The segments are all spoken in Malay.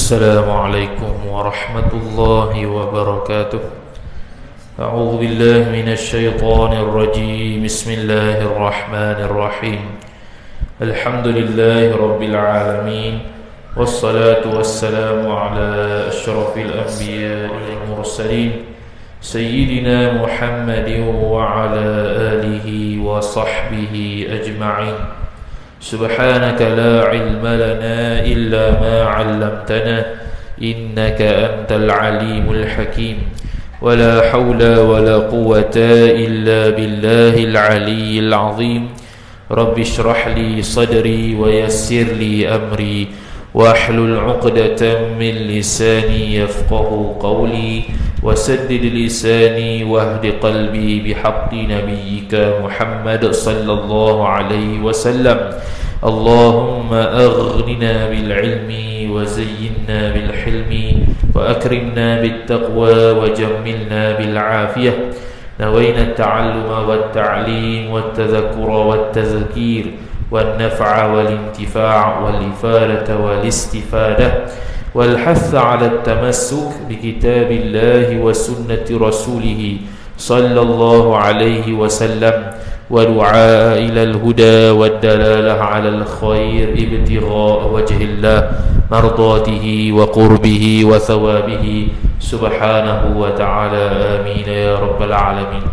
السلام عليكم ورحمة الله وبركاته. أعوذ بالله من الشيطان الرجيم. بسم الله الرحمن الرحيم. الحمد لله رب العالمين، والصلاة والسلام على أشرف الأنبياء والمرسلين سيدنا محمد وعلى آله وصحبه أجمعين. سبحانك لا علم لنا إلا ما علمتنا إنك أنت العليم الحكيم. ولا حول ولا قوة إلا بالله العلي العظيم. رب اشرح لي صدري ويسر لي أمري واحلل عقدة من لساني يفقه قولي وسدد لساني واهد قلبي بحق نبيك محمد صلى الله عليه وسلم. اللهم أغننا بالعلم وزينا بالحلم وأكرمنا بالتقوى وجملنا بالعافية. نوينا التعلم والتعليم والتذكر والتذكير والنفع والانتفاع والإفادة والاستفادة والحث على التمسك بكتاب الله وسنة رسوله صلى الله عليه وسلم، ودعاء إلى الهدى والدلالة على الخير ابتغاء وجه الله مرضاته وقربه وثوابه سبحانه وتعالى. آمين يا رب العالمين.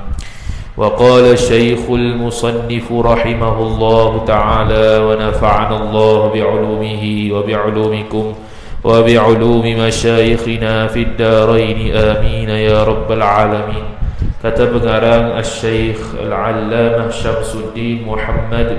وقال الشيخ المصنف رحمه الله تعالى ونفعنا الله بعلومه وبعلومكم وبعلوم مشايخنا في الدارين آمين يا رب العالمين. Kata pengarang Al-Syeikh Al-Allamah Syamsuddin Muhammad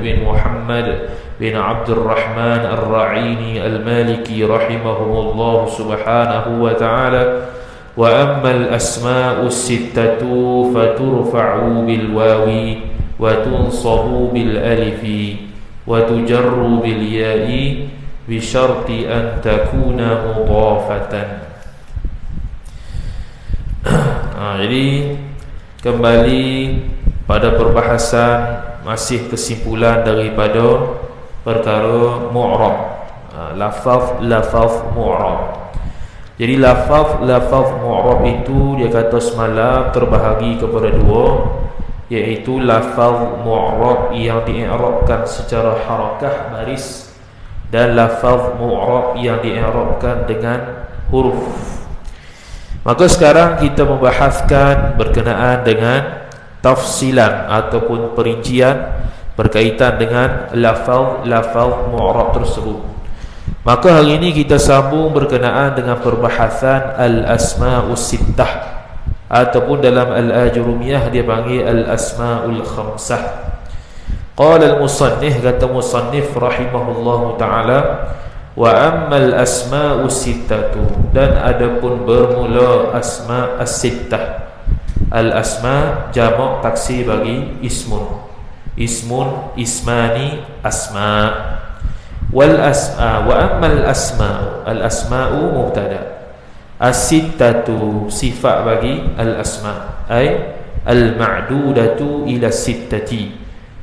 bin Abdul Rahman Ar-Ra'ini Al-Maliki rahimahumullah subhanahu wa ta'ala. Wa ammal asma'u sittatu faturfa'u bil wawi wa tunsabu bil alifi wa tujarru bil ya'i bi syarti an takuna mudhafatan. Jadi kembali pada perbahasan masih kesimpulan daripada perkara mu'rab, lafaz mu'rab. Jadi lafaz mu'rab itu dia kata semalam terbahagi kepada dua, iaitu lafaz mu'rab yang di'irabkan secara harakah baris dan lafaz mu'rab yang di'irabkan dengan huruf. Maka sekarang kita membahaskan berkenaan dengan tafsilan ataupun perincian berkaitan dengan lafaz mu'rab tersebut. Maka hari ini kita sambung berkenaan dengan perbahasan al-asma'us sittah ataupun dalam al-ajrumiyah dia panggil al-asma'ul khamsah. Qala al-musannif, kata musannif rahimahullahu ta'ala, wa ammal asma'u sittatu, dan adapun bermula asma' as-sittah. Al-asma' jamak taksir bagi ismun, ismani, asma'. Wal asma' wa ammal asma'u, al-asma'u mubtada, as-sittatu sifat bagi al-asma', ay al-ma'dudatu ila sittati,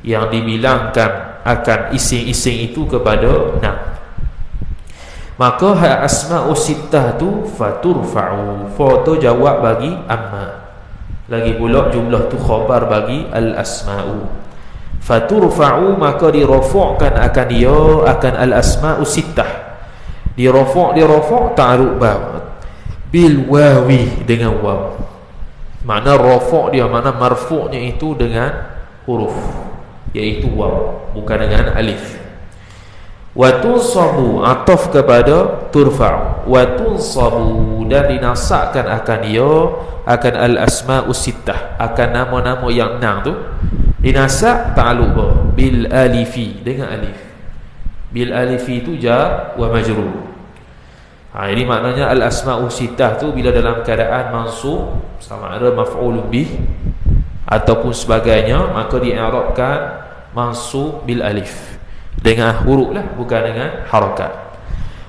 yang dibilangkan akan ising-ising itu kepada 6. Maka asma'u sittah tu faturfa'u, fa tu jawab bagi amma, lagi pula jumlah tu khabar bagi al-asma'u. Faturfa'u maka dirafa'kan akan dia, akan al-asma'u sittah, dirafa' ta'aruf bil wawi, dengan waw. Makna rafa' dia, makna marfu'nya itu dengan huruf, iaitu waw, bukan dengan alif. Wa tunsabu ataf kepada turfa'u, wa tunsabu dan dinasakkan akan dia, akan al-asma'u sittah, akan nama-nama yang 6 tu dinasak ta'alluq bil alifi, dengan alif. Bil alifi tu jar wa majrur. Ini maknanya al-asma'u sittah tu bila dalam keadaan mansub sama ada maf'ulun bih ataupun sebagainya, maka di'irabkan mansub bil alif, dengan huruf lah, bukan dengan harakat.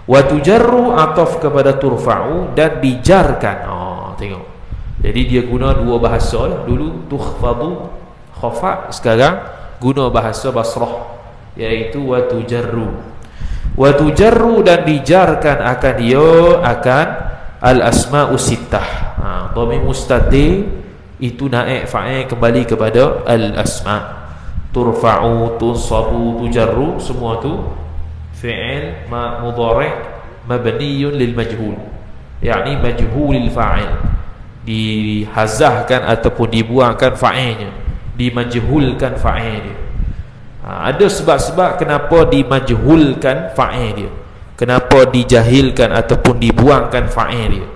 Wa tujarru ataf kepada turfa'u dan dijarkan. Tengok. Jadi dia guna dua bahasa lah. Dulu tukhfadu khafa, sekarang guna bahasa Basrah, iaitu wa tujarru. Wa tujarru, dan dijarkan akan dia akan al-asma'u sittah. Dhamir mustatir itu naik fa'il kembali kepada al-asma'. Turfa'u, tunsabu, tujarru, semua tu fi'il mudhari' mabniyun lil majhul, yakni majhulil fa'il, dihazahkan ataupun dibuangkan fa'ilnya, dimajhulkan fa'il dia. Ada sebab-sebab kenapa dimajhulkan fa'il dia, kenapa dijahilkan ataupun dibuangkan fa'il dia.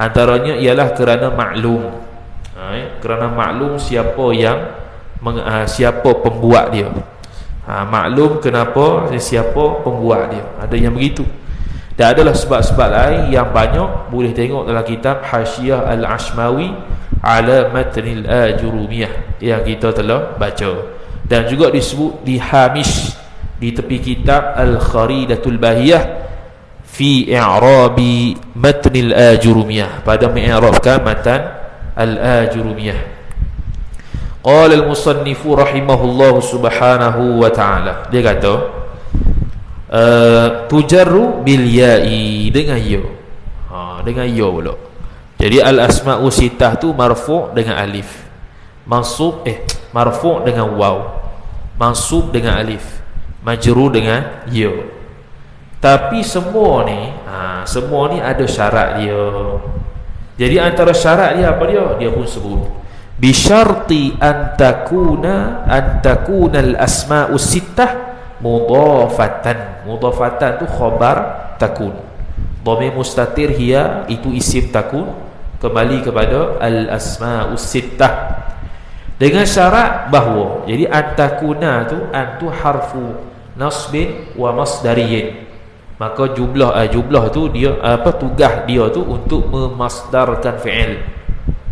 Antaranya ialah kerana maklum, kerana maklum siapa yang siapa pembuat dia. Maklum kenapa siapa pembuat dia, ada yang begitu. Dan adalah sebab-sebab lain yang banyak, boleh tengok dalam kitab Hasyiah Al-Ashmawi ala Matnil Ajurumiyah yang kita telah baca, dan juga disebut di hamish di tepi kitab Al-Kharidatul Bahiyah fi i'rabi Matnil Ajurumiyah, pada mengi'rabkan matan Al-Ajurumiyah. Qala al-musannifu rahimahullahu subhanahu wa ta'ala, dia kata tujarru bil ya'i, dengan ya. Dengan ya pula. Jadi al-asma'u sittah tu marfu' dengan alif, mansub marfu' dengan waw, mansub dengan alif, majrur dengan ya. Tapi semua ni ada syarat dia. Jadi antara syarat dia apa dia? Dia pun sebut bi syarti an takuna al-asma'u sittah mudhafatan. Mudhafatan tu khabar takun, dhamir mustatir hiya itu isim takun, kembali kepada al-asma'u sittah, dengan syarat bahawa, jadi antakuna tu, antu harfu nasbin wa masdariyin, maka jumlah tu dia tugas dia tu untuk memasdarkan fi'il.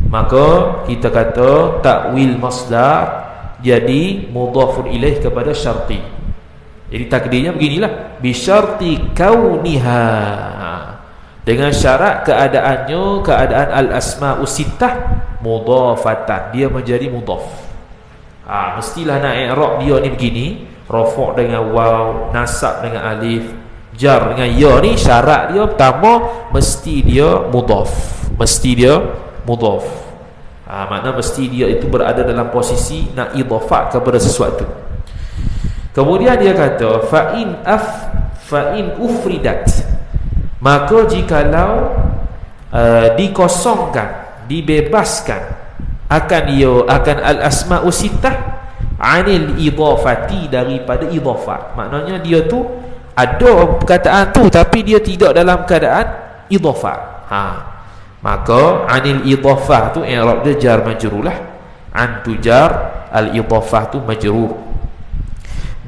Maka kita kata takwil masdar jadi mudhafun ilaih kepada syarti. Jadi takdirnya beginilah, bi syarti kauniha, dengan syarat keadaannya, keadaan al-asma'u sittah mudhafatan, dia menjadi mudhaf. Mestilah nak i'rab dia ni begini, rafu' dengan waw, nasab dengan alif, jar dengan ya. Ni syarat dia pertama, mesti dia mudhaf, mesti dia mudhaf. Makna mesti dia itu berada dalam posisi nak idhafah kepada sesuatu. Kemudian dia kata fa'in ufridat, maka jikalau dikosongkan, dibebaskan akan al-asma'u sittah anil idhafati, daripada idhafat. Maknanya dia tu ada perkataan tu tapi dia tidak dalam keadaan idhafat. Maka anil idhafah tu i'rab dia jar majrur lah. An tujar, al-idhafah tu majrur.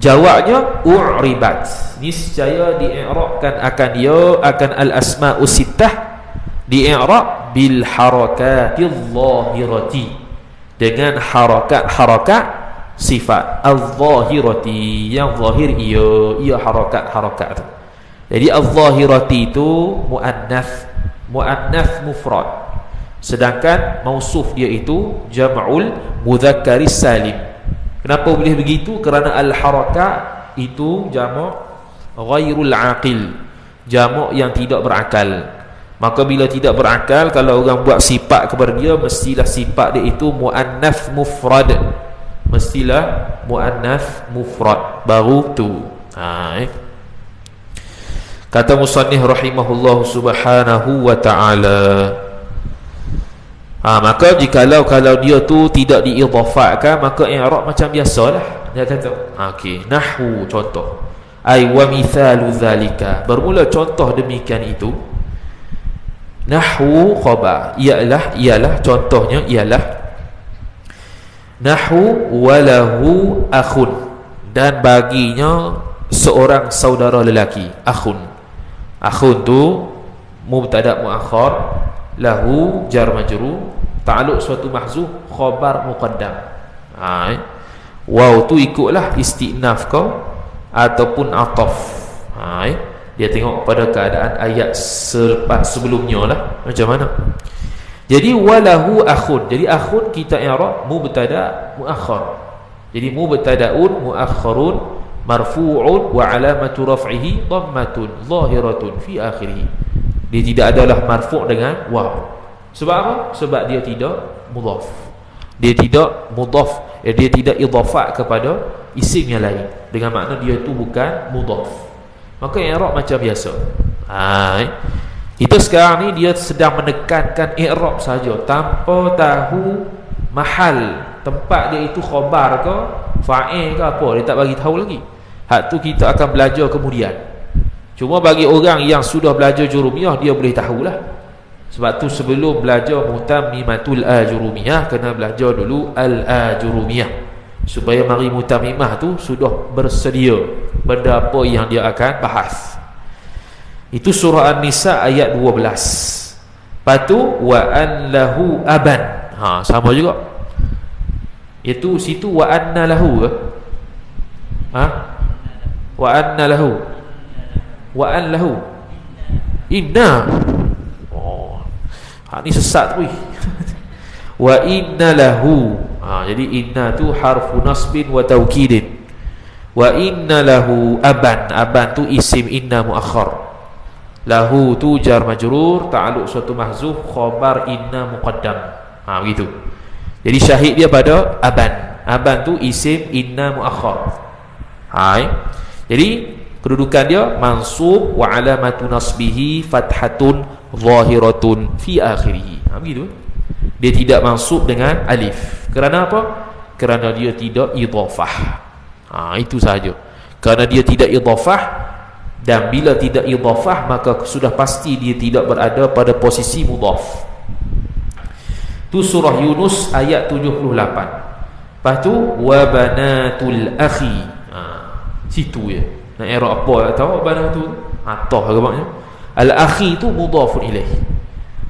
Jawabnya u'ribat, niscaya di'irabkan akan dia, akan al-asma'u sittah di'irab bil harakatil zahirati, dengan harakat sifat al-zahirati, yang zahir ia harakat tu. Jadi al-zahirati itu muannats mufrad, sedangkan mausuf dia itu jam'ul mudzakkaris salim. Kenapa boleh begitu? Kerana al-harakat itu jamak ghairul aqil, jamak yang tidak berakal. Maka bila tidak berakal, kalau orang buat sifat kepada dia, mestilah sifat dia itu muannats mufrad, mestilah muannats mufrad baru tu. Kata musannif rahimahullahu subhanahu wa ta'ala, maka jikalau dia tu tidak diidhafatkan, maka i'rab macam biasalah. Dia kata okey, nahwu, contoh, ai wa mithalu zalika, bermula contoh demikian itu. Nahwu khabar, ialah contohnya ialah nahwu walahu akhun, dan baginya seorang saudara lelaki. Akhun tu mubtada muakhar, lahu jar majrur, ta'alluq suatu mahzuf, khabar muqaddam. Waw tu ikutlah istinaf kau ataupun ataf. Dia tengok pada keadaan ayat sebelumnya lah macam mana. Jadi walahu akhun, jadi akhun kita i'rab mubtada muakhar. Jadi mubtadaun muakharun marfu'un wa alamatu raf'ihi dhammatun zahiratun fi akhirih. Dia tidak adalah marfu' dengan waw. Sebab apa? Sebab dia tidak mudhaf. Dia tidak mudhaf, dia tidak idhafat kepada isim yang lain, dengan makna dia itu bukan mudhaf. Maka i'rab macam biasa. Kita sekarang ni dia sedang menekankan i'rab saja, tanpa tahu mahal tempat dia itu khabar ke fa'il ke apa, dia tak bagi tahu lagi. Hak tu kita akan belajar kemudian. Cuma bagi orang yang sudah belajar jurumiyah, dia boleh tahulah. Sebab tu sebelum belajar mutammimatul ajurumiyah, kena belajar dulu al-ajurumiyah, supaya mari mutammimah tu sudah bersedia benda apa yang dia akan bahas. Itu surah An-Nisa ayat 12. Patu wa an lahu aban. Sama juga. Itu situ wa anna lahu ke? Wa anna lahu. Wa an lahu. Inna. Ni sesat tu. Wa inna lahu. Jadi inna tu harfu nasbin wa taukidin. Wa inna lahu aban. Aban tu isim inna muakhar. Lahu tu jar majrur, ta'alluq suatu mahzuf, khabar inna muqaddam. Begitu. Jadi syahid dia pada aban. Aban tu isim inna muakhar. Jadi kedudukan dia mansub wa alamatu nasbihi fathatun zahiratun fi akhirih. Begitu. Dia tidak mansub dengan alif. Kerana apa? Kerana dia tidak idhafah. Itu sahaja. Kerana dia tidak idhafah, dan bila tidak idhafah maka sudah pasti dia tidak berada pada posisi mudhaf. Tu surah Yunus ayat 78. Lepas tu wa banatul akhi. Situ ya. Nak i'rab apa tahu banatu? Atah ke maknanya? Al-akhi tu mudhafun ilaih.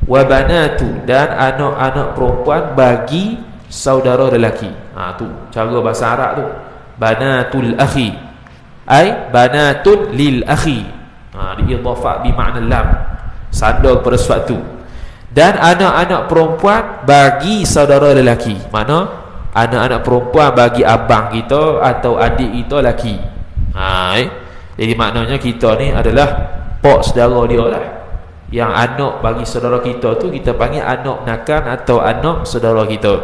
Wa banatu, dan anak-anak perempuan bagi saudara lelaki. Tu cara bahasa Arab tu. Banatul akhi ai banatun lil akhi. Diidhafat bi makna lam, sandar kepada sesuatu. Dan anak-anak perempuan bagi saudara lelaki. Mana anak-anak perempuan bagi abang kita atau adik kita lelaki. Jadi maknanya kita ni adalah pak saudara dia lah. Yang anak bagi saudara kita tu kita panggil anak nakan atau anak saudara kita.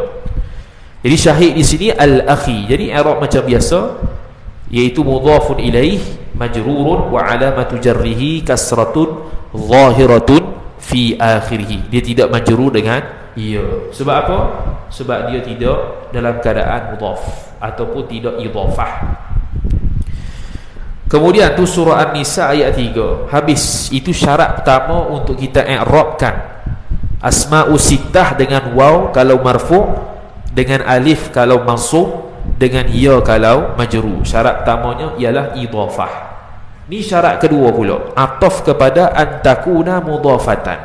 Jadi syahid di sini al-akhi. Jadi i'rab macam biasa, iaitu mudhafun ilaih majrurun wa alamatu jarrihi kasratun zahiratun fi akhirih. Dia tidak majrur dengan ia. Sebab apa? Sebab dia tidak dalam keadaan mudhaf ataupun tidak idhafah. Kemudian tu surah An-Nisa ayat 3. Habis. Itu syarat pertama untuk kita i'rabkan asma'u sittah dengan waw kalau marfu', dengan alif kalau mansub, dengan ya kalau majrur. Syarat pertamanya ialah idhafah. Ni syarat kedua pula, ataf kepada antakuna mudhafatan,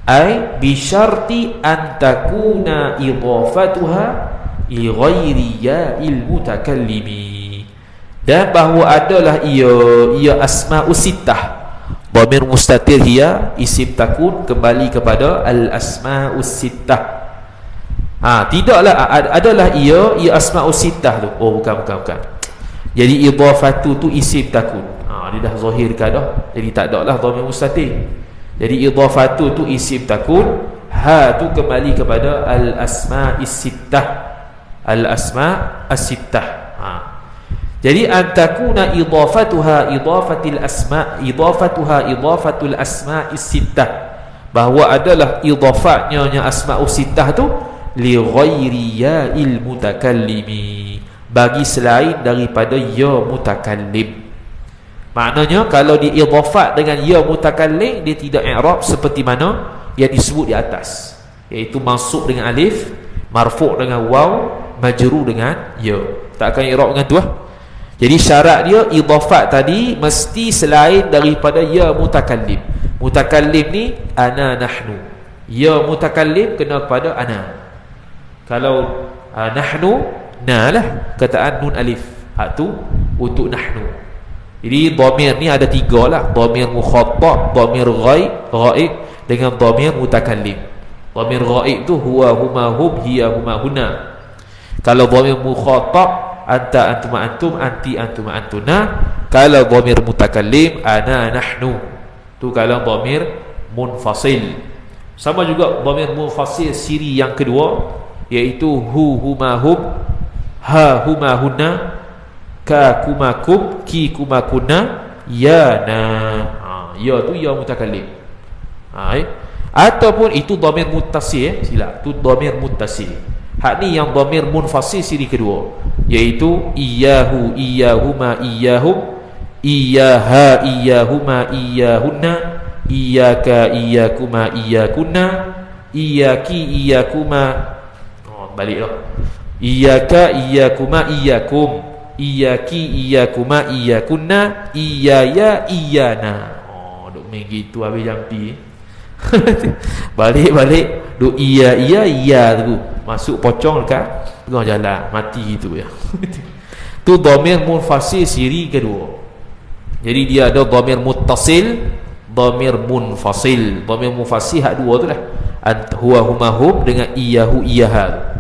ai bi syarti antakuna idhafatuha li ghairi ya'il mutakallimi. Dan bahawa adalah ia asma'u sittah, dhamir mustatir hiya isim takun kembali kepada al asma'u sittah. Tidaklah adalah ia asma'u sittah tu. Bukan. Jadi idhafatu tu isim takun. Dia dah zahirkan dah. Jadi tak ada lah dhamir mustatir. Jadi idhafatu tu isim takun, tu kembali kepada al asma'is sittah. Al asma' as-sittah. Jadi antakuna idhafatuha idhafatul asma'is sittah, bahawa adalah idhafatnya asma'us sittah tu li ghairi ya'il mutakallimi, bagi selain daripada ya mutakallim. Maknanya kalau diidhafat dengan ya mutakallim, dia tidak i'rab seperti mana yang disebut di atas, iaitu mansub dengan alif, marfu' dengan waw, majrur dengan ya. Tak akan i'rab dengan tu lah. Jadi syarat dia idhafat tadi mesti selain daripada ya mutakallim. Mutakallim ni ana nahnu. Ya mutakallim kena kepada ana. Kalau nahnu, na lah kataan nun alif. Hak tu untuk nahnu. Jadi dhamir ni ada tiga lah. Dhamir mukhatab, dhamir ghaib dengan dhamir mutakallim. Dhamir ghaib tu huwa, huma, hum, hiya, huma, huna. Kalau dhamir mukhatab anta antuma antum, anti antuma antuna. Kalau dhamir mutakallim ana nahnu, tu kalau dhamir munfasil. Sama juga dhamir munfasil siri yang kedua, iaitu hu huma hum, ha huma hunna, ka kuma kum, ki kuma kunna, ya na. Ya tu ya mutakallim. Ataupun itu dhamir muttasil, silap, tu dhamir muttasil. Hak ni yang dhamir munfasil siri kedua, iaitu iyyahu, iyyahuma, iyyahum, iyyaha, iyyahuma, iyyahunna, iyyaka, iyyakuma, iyyakunna, iyyaki, iyyakuma. Baliklah. Iyyaka, iyyakuma, iyyakum, iyyaki, iyyakuma, iyyakunna, iyyaya, iyyana. Duk main gitu habis jampi. Balik duk iya tu masuk pocong dekat tengah jalan, mati gitu ya. Tu dhamir munfasil siri kedua. Jadi dia ada dhamir muttasil, dhamir munfasil. Dhamir munfasil hak dua tu lah, huwa huma hum dengan iyahu iyaha.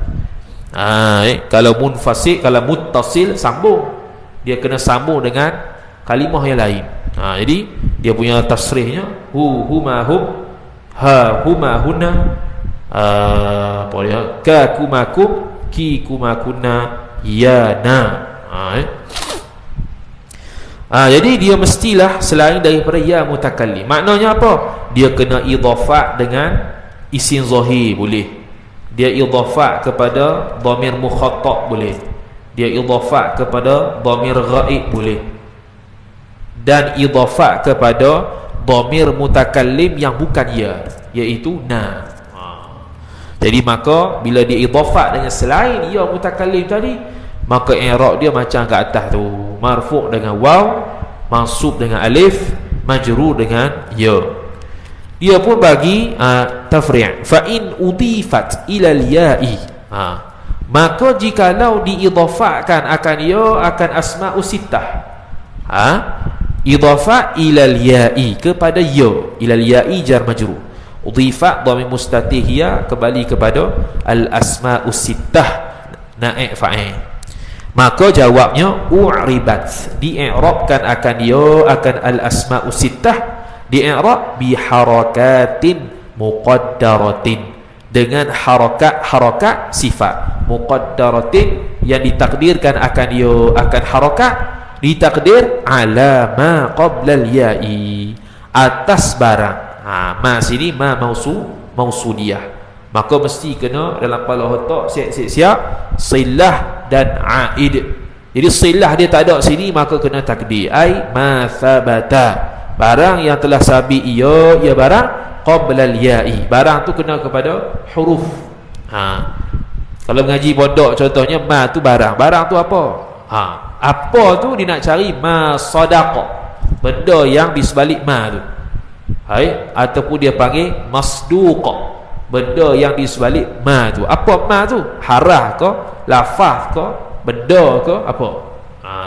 Kalau munfasil, kalau muttasil sambung, dia kena sambung dengan kalimah yang lain. Jadi dia punya tasrihnya hu huma hum, ha huma hunna, apa dia, ka kumakum, ki kumakunna, ya na. Jadi dia mestilah selain daripada ya mutakallim. Maknanya apa? Dia kena idhafat dengan isim zahir boleh, dia idhafat kepada dhamir mukhatab boleh, dia idhafat kepada dhamir ghaib boleh, dan idhafat kepada dhamir mutakallim yang bukan ya, iaitu na. Jadi maka bila dia idhafat dengan selain ya mutakallim tadi, maka i'rab dia macam kat atas tu, marfu' dengan waw, mansub dengan alif, majrur dengan ya. Dia pun bagi tafri', fa in udifat ila al-ya'i, maka jikalau diidhafatkan akan ya, akan asma'us sittah, idhafat ilal ya'i, kepada ya, ilal ya'i jar majrur, udhifat dhamir mustatir hiya, kembali kepada al asma'us sittah, na'i fa'il. Maka jawabnya u'ribat, di'irabkan akan ya, akan al asma'us sittah, di'irab bi harakatin muqaddaratin, dengan harakat sifat muqaddaratin yang ditakdirkan akan ya, akan harakat ditakdir ala ma qabla al-ya'i, atas barang. Ma sini ma mausuliyah, maka mesti kena dalam kepala otak siap silah dan aid. Jadi silah dia tak ada sini, maka kena takdir ai ma thabata, barang yang telah sabit ya barang qabla al-ya'i, barang tu kena kepada huruf. Kalau mengaji pondok contohnya, ma tu barang tu apa? Apa tu dia nak cari ma sadaqa, benda yang di sebalik ma tu. Ataupun dia panggil masduqa, benda yang di sebalik ma tu. Apa ma tu? Harah ke, lafaz ke, benda ke, apa?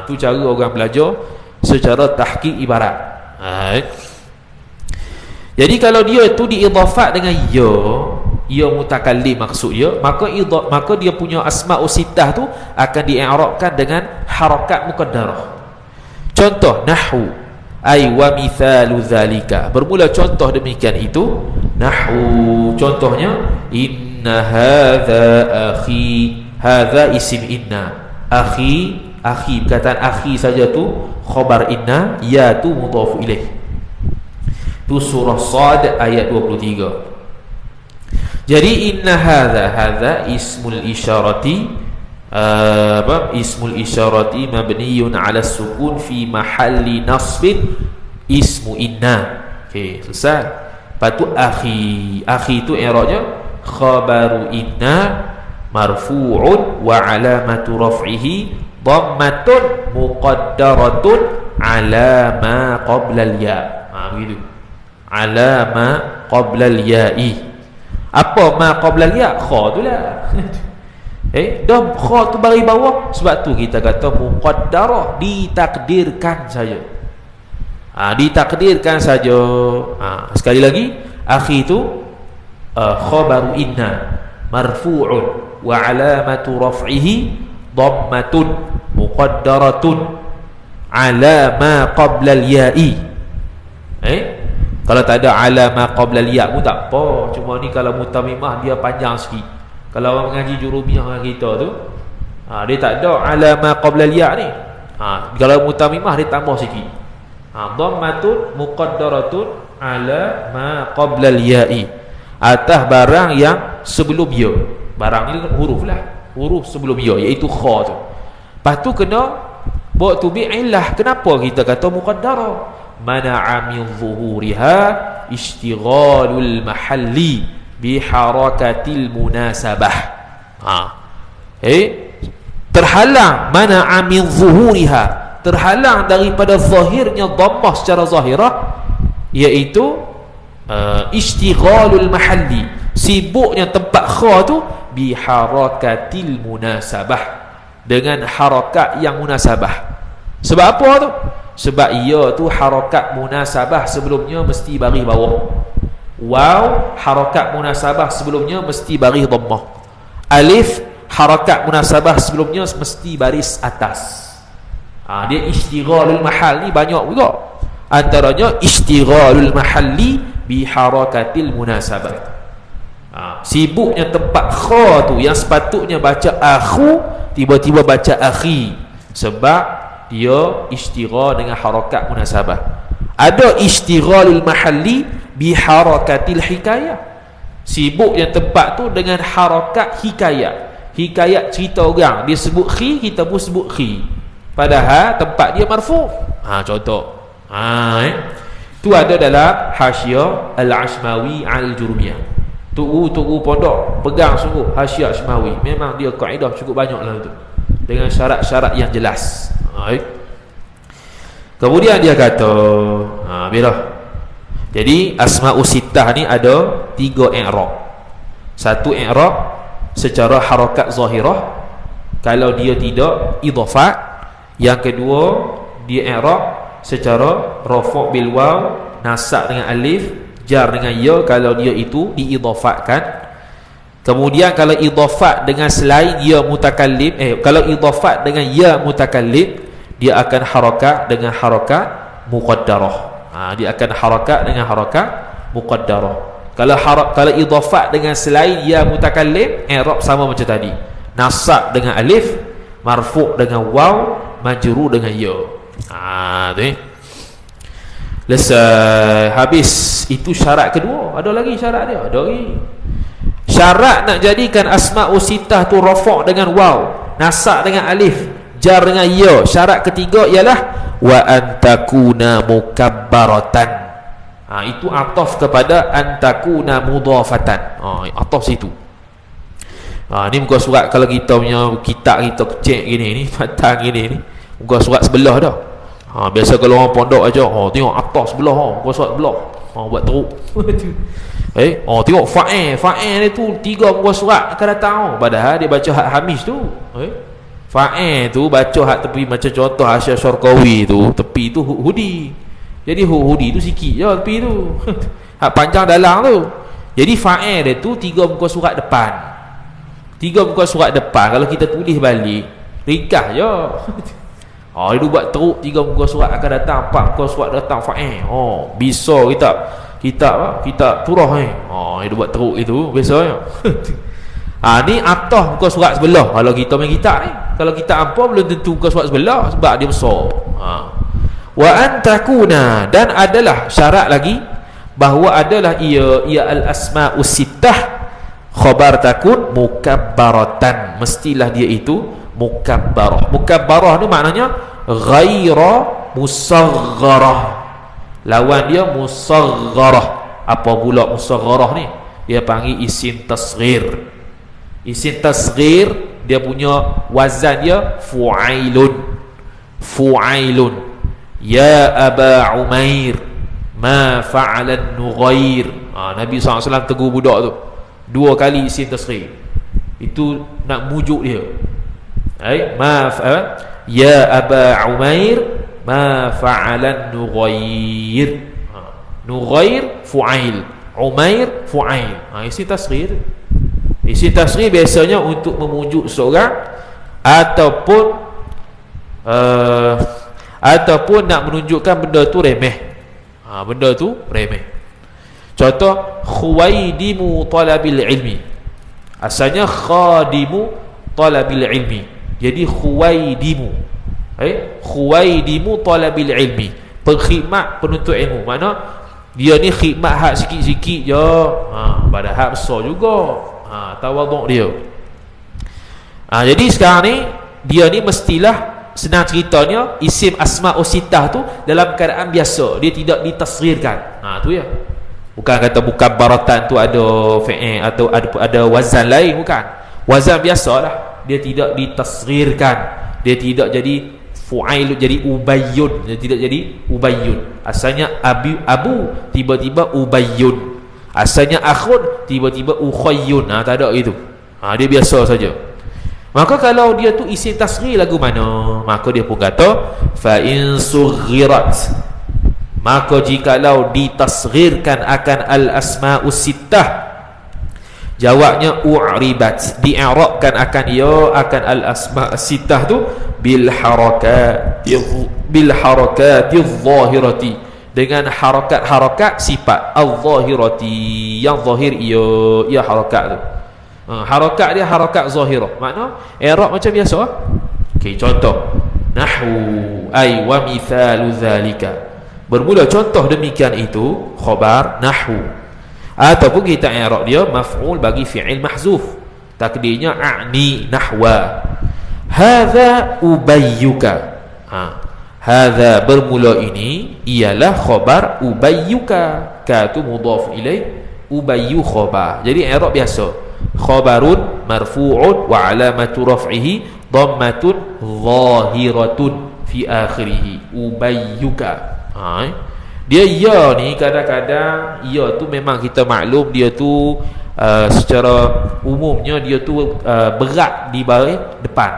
Tu cara orang belajar secara tahqiq ibarat. Jadi kalau dia tu diidhafat dengan ya mutakallim maksudnya, maka dia punya asma'us sittah tu akan di'irabkan dengan harakat muqaddarah. Contoh nahwu, ai wa mithalu zalika, bermula contoh demikian itu nahwu. Contohnya inna hadza akhi, hadza isim inna, akhi perkataan akhi saja tu khabar inna, ya tu mudhaf ilaih. Tu surah Sad ayat 23. Jadi inna hadza ismul isyarati, ismul isyarati mabniyun ala sukun fi mahalli nasbin, ismu inna. Okey, selesai. Lepas tu akhi tu i'rabnya khabaru inna marfu'un wa alamatu raf'ihi dhammatun muqaddaratun ala ma qabla al-ya. Begitu, ala ma qabla al-ya'i. Apa ma qabla al-ya? Kha tu lah. Dah kha tu bagi bawah, sebab tu kita kata muqaddarah, ditakdirkan saja. Ditakdirkan saja. Sekali lagi, akhi tu khabaru inna marfu'un wa alamatu raf'ihi dhammatun muqaddaratun ala ma qabla al-ya'i. Kalau tak ada ala ma qabla al-ya' pun tak apa. Cuma ni kalau mutamimah dia panjang sikit. Kalau orang mengaji jurumiyah dengan kita tu, dia tak ada ala ma qabla al-ya' ni. Kalau mutamimah dia tambah sikit. Dhammatun muqaddaratun ala ma qabla al-ya'i, atas barang yang sebelum ya. Barang ni huruf lah, huruf sebelum ya, iaitu kha tu. Lepas tu kena buat tu bi'illah. Kenapa kita kata muqaddarah? Mana'a min zuhuriha ishtighalul mahalli biharakatil munasabah. Terhalang, mana'a min zuhuriha, terhalang daripada zahirnya dhammah secara zahirah, iaitu ishtighalul mahalli, sibuknya tempat kha tu, biharakatil munasabah, dengan harakat yang munasabah. Sebab apa tu? Sebab ia tu harakat munasabah sebelumnya mesti baris bawah. Waw, harakat munasabah sebelumnya mesti baris dhammah. Alif, harakat munasabah sebelumnya mesti baris atas. Dia ishtighalul mahal ni banyak juga. Antaranya ishtighalul mahalli biharakatil munasabah. Sibuknya tempat kha tu, yang sepatutnya baca akhu tiba-tiba baca akhi, sebab dia ishtighal dengan harakat munasabah. Ada ishtighalul mahalli biharakatil hikayah, sibuknya tempat tu dengan harakat hikayat. Hikayat cerita orang, dia sebut khi, kita pun sebut khi, padahal tempat dia marfu'. Contoh tu ada dalam Hasyiah Al-Ashmawi Al-Jurumiyah. Tugu pondok pegang sungguh Hasyiah Ashmawi, memang dia kaedah cukup banyak lah tu, dengan syarat-syarat yang jelas. Kemudian dia kata bila jadi asma'us sittah ni ada 3 i'rab. Satu i'rab secara harakat zahirah kalau dia tidak idhafat. Yang kedua, dia i'rab secara rafa' bil waw, nasab dengan alif, jar dengan ya kalau dia itu diidhafatkan. Kemudian kalau idhafat dengan selain ya mutakallim, kalau idhafat dengan ya mutakallim, dia akan harakat dengan harakat muqaddarah. Dia akan harakat dengan harakat muqaddarah. Kalau idhafat dengan selain ya mutakallim, i'rab sama macam tadi. Nasab dengan alif, marfu' dengan waw, majrur dengan ya. Habis itu syarat kedua. Ada lagi syarat dia, ada lagi. Syarat nak jadikan asma'us sittah tu rafa' dengan waw, nasab dengan alif, jar dengan ya. Syarat ketiga ialah wa antakuna mukabbaratan. Itu ataf kepada antakuna mudhafatan. Ataf situ. Ni muka surat kalau kita punya kitab kita kecil gini ni, matang gini ni, muka surat sebelah dah. Biasa kalau orang pondok aja, tengok atas sebelah, muka surat sebelah. Buat teruk. Tengok fa'il dia tu 3 muka surat akan datang. Padahal dia baca hak hamis tu. Fa'il tu baca hak tepi, macam contoh Hasyiah Syarqawi tu, tepi tu hudi. Jadi hudi tu sikit je tepi tu. Hak panjang dalam tu. Jadi fa'il dia tu 3 muka surat depan. 3 muka surat depan kalau kita tulis balik, ringkas je. Dia buat teruk 3 muka surat akan datang, 4 muka surat datang fa'il. Bisa kitab turah dia buat teruk itu biasanya. Ni atas muka surat sebelah kalau kita main kitab ni. Kalau kita apa belum tentu muka surat sebelah sebab dia besar. Wa antakuna, dan adalah syarat lagi bahawa adalah ia al-asma'us sittah khabar takun mukabbaratan, mestilah dia itu mukabbarah. Mukabbarah ni maknanya ghaira musagharah, lawan dia musagharah. Apa pula musagharah ni? Dia panggil isim tasghir. Isim tasghir dia punya wazan dia fu'ailun. Ya Aba Umair, ma fa'alan nughair. Nabi SAW tegur budak tu 2 kali isim tasghir. Itu nak mujuk dia. Ya Aba Umair, ma fa'alan nughair. Nughair fu'ail, Umair fu'ail. Isim tasghir. Isim tasghir biasanya untuk memujuk seorang ataupun ataupun nak menunjukkan benda tu remeh. Benda tu remeh. Contoh, khuwaidimu talabil ilmi, asalnya khadimu talabil ilmi, jadi khuwaidimu, khuwaidimu talabil ilmi, pengkhidmat penuntut ilmu. Mana dia ni khidmat hak sikit-sikit je, pada hak besar juga. Tawaduk dia. Jadi sekarang ni dia ni mestilah, senang ceritanya, isim asma'us sittah tu dalam keadaan biasa, dia tidak ditasghirkan. Tu ya. Bukan kata bukan baratan tu ada fi'il atau ada wazan lain, bukan. Wazan biasalah, dia tidak ditasghirkan, dia tidak jadi fu'ail, jadi ubayyun, dia tidak jadi ubayyun. Asalnya abu tiba-tiba ubayyun, asalnya akhun tiba-tiba ukhayyun. Tak ada itu. Dia biasa saja. Maka kalau dia tu isim tasghir lagu mana, maka dia pun kata fa in sughirat, maka jikalau ditasghirkan akan al-asma'us sittah, jawabnya u'ribat, di'arabkan akan ia, akan al-asma'us sittah tu bil harakati zahirati, dengan harakat-harakat sifat al-zahirati, yang zahir ia harakat tu. Harakat dia harakat zahirah, makna i'rab macam biasa. Okey, contoh nahwu ay wa mithalu zalika, bermula contoh demikian itu khabar nahwu, ataupun kita i'rab dia maf'ul bagi fi'il mahzuf, takdirnya a'ni nahwa. Hadza ubayyuka, hadza bermula ini ialah khabar ubayyuka, ka tu mudhaf ilaih, ubayyu khabar. Jadi i'rab biasa, khabarun marfu'un wa alamatu raf'ihi dhammatun zahiratun fi akhirih, ubayyuka. Dia ya ni kadang-kadang ya tu memang kita maklum dia tu secara umumnya dia tu berat di baris depan.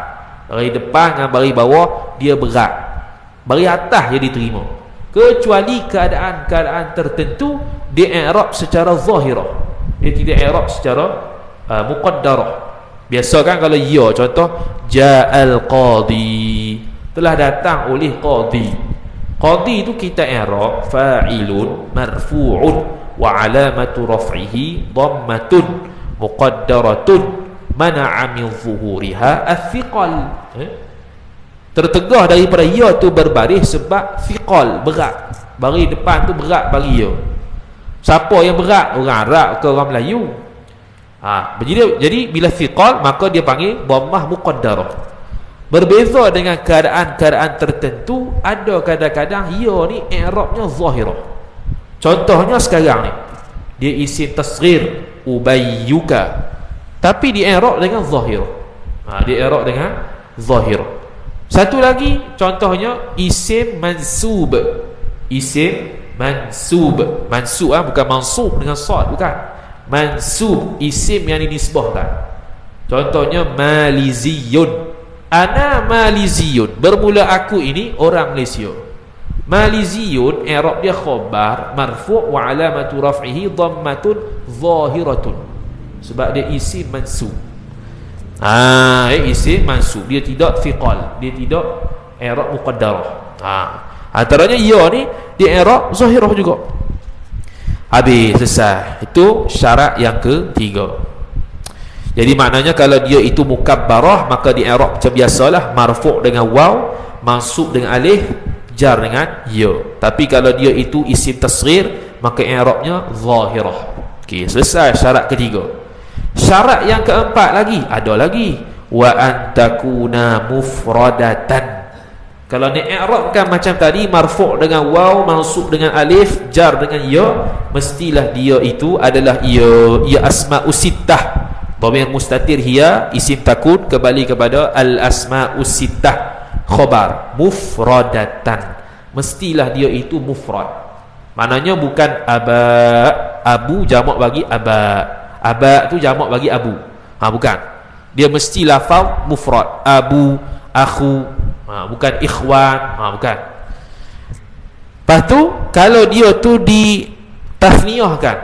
Baris depan dengan baris bawah dia berat. Baris atas dia diterima. Kecuali keadaan-keadaan tertentu dia i'rab secara zahirah. Dia tidak i'rab secara muqaddarah. Biasa kan kalau ya, contoh ja'al qadi, telah datang oleh qadi. Qadi itu kita i'rab fa'ilun marfu'un wa alamatu raf'ihi dhammatun muqaddaratun mana'a min zuhuriha athiqal. Tertegah daripada ya tu berbaris sebab thiqal, berat. Baris depan tu berat bagi ya. Siapa yang berat? Orang Arab ke orang Melayu? Jadi bila thiqal maka dia panggil dhammah muqaddarah. Berbeza dengan keadaan-keadaan tertentu, ada kadang-kadang ya ni i'rabnya zahirah. Contohnya sekarang ni dia isim tasghir ubayyuka, tapi dia i'rab dengan zahirah. Dia i'rab dengan zahirah. Satu lagi contohnya isim mansub. Isim mansub. Mansub bukan mansub dengan sad, bukan. Mansub, isim yang dinisbahkan. Contohnya maliziyun, ana maliziyun, bermula aku ini orang Malaysia. Maliziyun i'rab dia khabar marfu' wa alamatu raf'ihi dhammatun zahiratun, sebab dia isim mansub. Isim mansub, dia tidak thiqal, dia tidak i'rab muqaddarah. Antaranya ya ni dia i'rab zahirah juga. Habis, selesai. Itu syarat yang ketiga. Jadi maknanya kalau dia itu mukabbarah, maka di i'rab macam biasalah, marfu' dengan waw, mansub dengan alif, jar dengan ya. Tapi kalau dia itu isim tasghir, maka i'rabnya zahirah. Okey, selesai syarat ketiga. Syarat yang keempat lagi, ada lagi, wa antakuna mufradatan. Kalau ni i'rabkan macam tadi, marfu' dengan waw, mansub dengan alif, jar dengan ya, mestilah dia itu adalah ia asma'us sittah. Dhamir mustatir hiya isim takun, kembali kepada al asma'us sittah, khabar mufradatan, mestilah dia itu mufrad. Maknanya bukan abu jamak bagi aba tu jamak bagi abu. Bukan. Dia mesti lafaz mufrad, abu, akhu, bukan ikhwan, bukan. Lepas tu kalau dia tu ditasniahkan,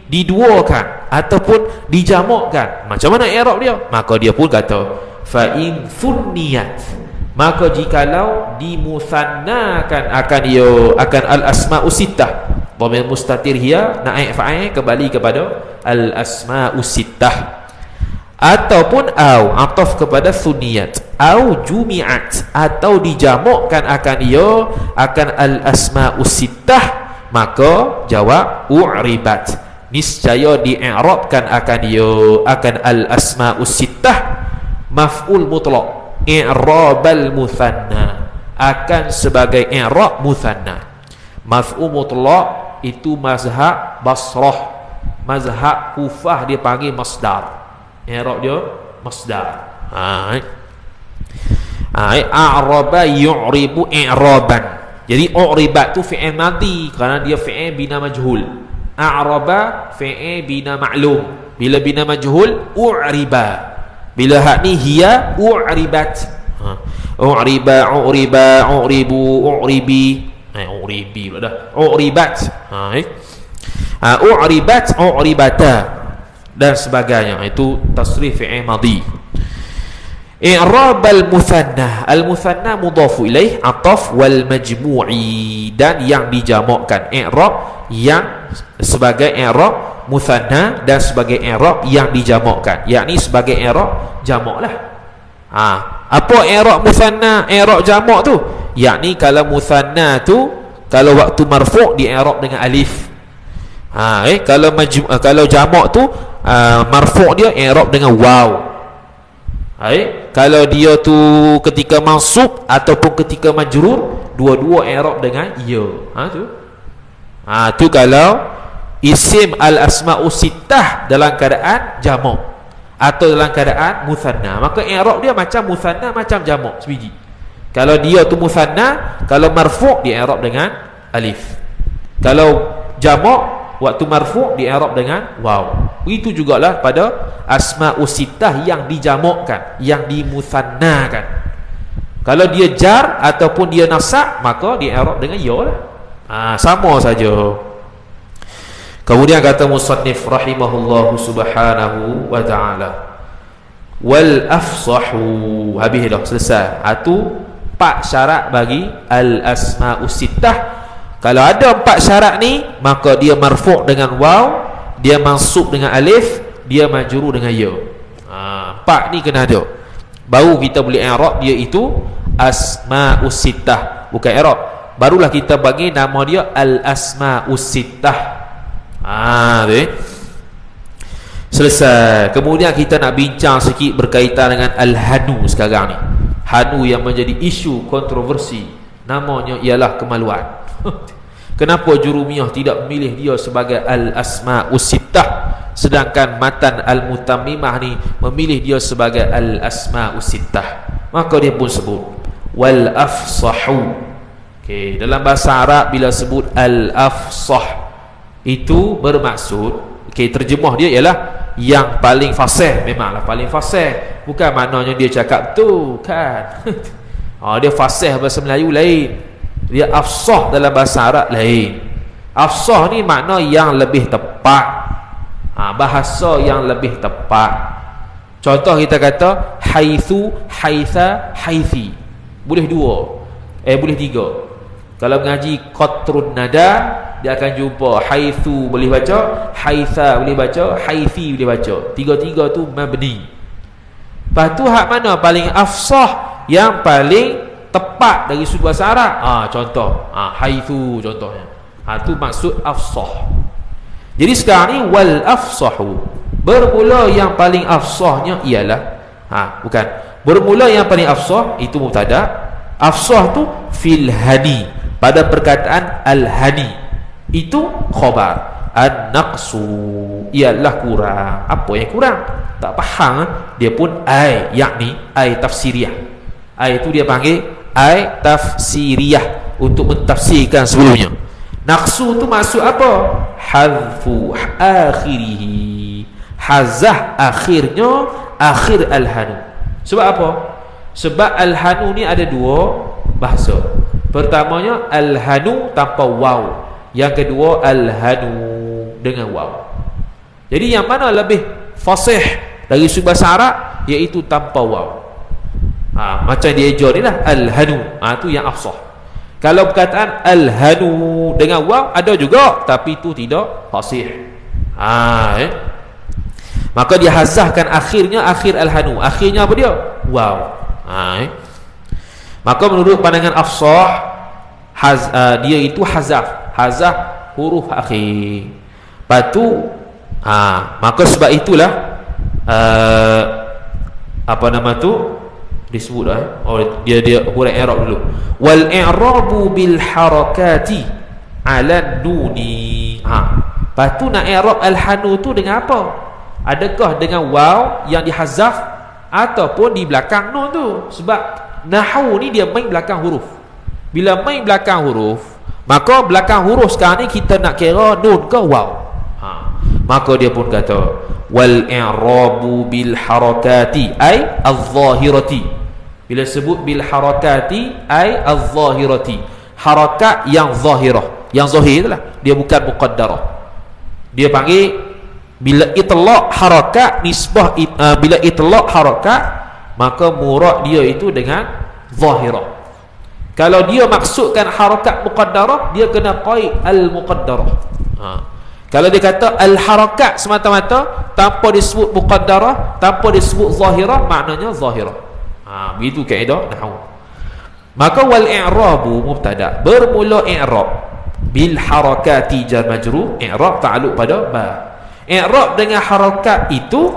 diduakan ataupun dijamakkan, macam mana i'rab dia? Maka dia pun kata fa in funniyat, Maka jikalau dimusannakan akan al-asma'us sittah, dhamir mustatir hiya naib fa'il kembali kepada al-asma'us sittah, ataupun au ataf kepada sunniyat, au jumi'at atau dijamakkan akan al-asma'us sittah, maka jawab u'ribat, niscaya di'irabkan akan al-asma'us sittah maf'ul mutlaq i'rabal muthanna, akan sebagai i'rab muthanna. Maf'ul mutlaq itu mazhab Basrah, mazhab Kufah dia panggil masdar, i'rab dia masdar. A'raba yu'ribu i'raban. Jadi u'ribat tu fi'il madhi kerana dia fi'il bina majhul. A'raba fi'il bina ma'lum. Bila bina majhul u'riba. Bila hak ni hiya u'ribat. U'riba, u'ribu, u'ribi. U'ribi pula dah. U'ribat. U'ribat, u'ribata dan sebagainya. Itu tasrif fi'il madhi. I'rab al-muthanna. Al-muthanna mudhafu ilaih, ataf wal majmu'i, dan yang dijamakkan. I'rab yang sebagai i'rab muthanna dan sebagai i'rab yang dijamakkan, yakni sebagai i'rab jamaklah. Apa i'rab muthanna, i'rab jamak tu? Yakni kalau muthanna tu kalau waktu marfu' di i'rab dengan alif. Kalau jamak tu marfu' dia i'rab dengan waw. Kalau dia tu ketika mansub ataupun ketika majrur, dua-dua i'rab dengan ya. Tu kalau isim al-asma'us sittah dalam keadaan jamak atau dalam keadaan muthanna, maka i'rab dia macam muthanna macam jamak sebiji. Kalau dia tu muthanna, kalau marfu' di i'rab dengan alif. Kalau jamak waktu marfu' di i'rab dengan waw. Itu jugalah pada asma'us sittah yang dijamakkan, yang dimuthannakan. Kalau dia jar ataupun dia nasab, maka di i'rab dengan ya lah. Sama saja. Kemudian kata musannif rahimahullahu subhanahu wa ta'ala, wal afsahu, habis dah selesai. Itu 4 syarat bagi al-asma'us sittah. Kalau ada 4 syarat ni, maka dia marfu' dengan waw, dia mansub dengan alif, dia majrur dengan ya. 4 ni kena ada, baru kita boleh i'rab dia itu asma'us sittah, bukan i'rab. Barulah kita bagi nama dia al-asma'us sittah. Selesai. Kemudian kita nak bincang sikit berkaitan dengan al-hanu sekarang ni. Hanu yang menjadi isu kontroversi, namanya ialah kemaluan. Kenapa Jurumiyah tidak memilih dia sebagai al-asma'us sittah, sedangkan matan al-mutammimah ni memilih dia sebagai al-asma'us sittah? Maka dia pun sebut wal afsahu. Dalam bahasa Arab bila sebut al-afsah, itu bermaksud, terjemah dia ialah yang paling fasih. Memanglah paling fasih, bukan maknanya dia cakap tu kan. Dia fasih bahasa Melayu lain, dia afsah dalam bahasa Arab lain. Afsah ni makna yang lebih tepat, bahasa yang lebih tepat. Contoh kita kata haitsu, haitha, haithi. Boleh 2, boleh 3. Kalau mengaji qatrun nada, dia akan jumpa haitsu boleh baca, haitha boleh baca, haithi boleh baca. Tiga-tiga tu mabni. Lepas tu hak mana paling afsah, yang paling tepat dari sudut bahasa Arab? Contoh haitsu contohnya. Tu maksud afsah. Jadi sekarang ni wal afsahu, bermula yang paling afsahnya ialah bukan, bermula yang paling afsah itu mubtada. Afsah tu fil hani, pada perkataan al-hani, itu khabar. An-naqsu ialah kurang. Apa yang kurang? Tak faham. Dia pun ai, yakni ai tafsiriyah. Ai itu dia panggil ai tafsiriyah, untuk mentafsirkan sebelumnya. Naqsu tu maksud apa? Hadfu akhirih, hazah akhirnya, akhir al-hanu. Sebab apa? Sebab al-hanu ni ada 2 bahasa. Pertamanya al-hanu tanpa waw, yang kedua al-hanu dengan waw. Jadi yang mana lebih fasih dari sudut bahasa Arab? Iaitu tanpa waw. Macam dia eja ni lah, al-hanu, tu yang afsah. Kalau perkataan al-hanu dengan waw ada juga, tapi itu tidak fasih. Maka dia hazahkan akhirnya, akhir al-hanu, akhirnya apa dia? Waw. Maka menurut pandangan afsah, dia itu hazah huruf akhir. Patu maka sebab itulah apa nama tu disebut dia huruf i'rab dulu. Wal i'rabu bil harakati ala nuni. Patu nak i'rab al-hanu tu dengan apa? Adakah dengan waw yang dihazaf ataupun di belakang nun tu? Sebab nahwu ni dia main belakang huruf. Bila main belakang huruf, maka belakang huruf sekarang ni kita nak kira nun ke waw. Maka dia pun kata wal i'rabu bil harakati ay adh-dhahirati. Bila sebut bil harakati ay adh-dhahirati, harakat yang zahirah, yang zahir itulah, dia bukan muqaddarah. Dia panggil bila itlaq harakat nisbah, bila itlaq harakat maka murad dia itu dengan zahirah. Kalau dia maksudkan harakat muqaddarah, dia kena qaid al-muqaddarah. Kalau dia kata al-harakat semata-mata tanpa disebut muqaddarah, tanpa disebut zahirah, maknanya zahirah. Begitu kaedah nahwu. Maka wal i'rabu mubtada, bermula i'rab bil harakati jar majrur, i'rab ta'alluq pada ba. I'rab dengan harakat itu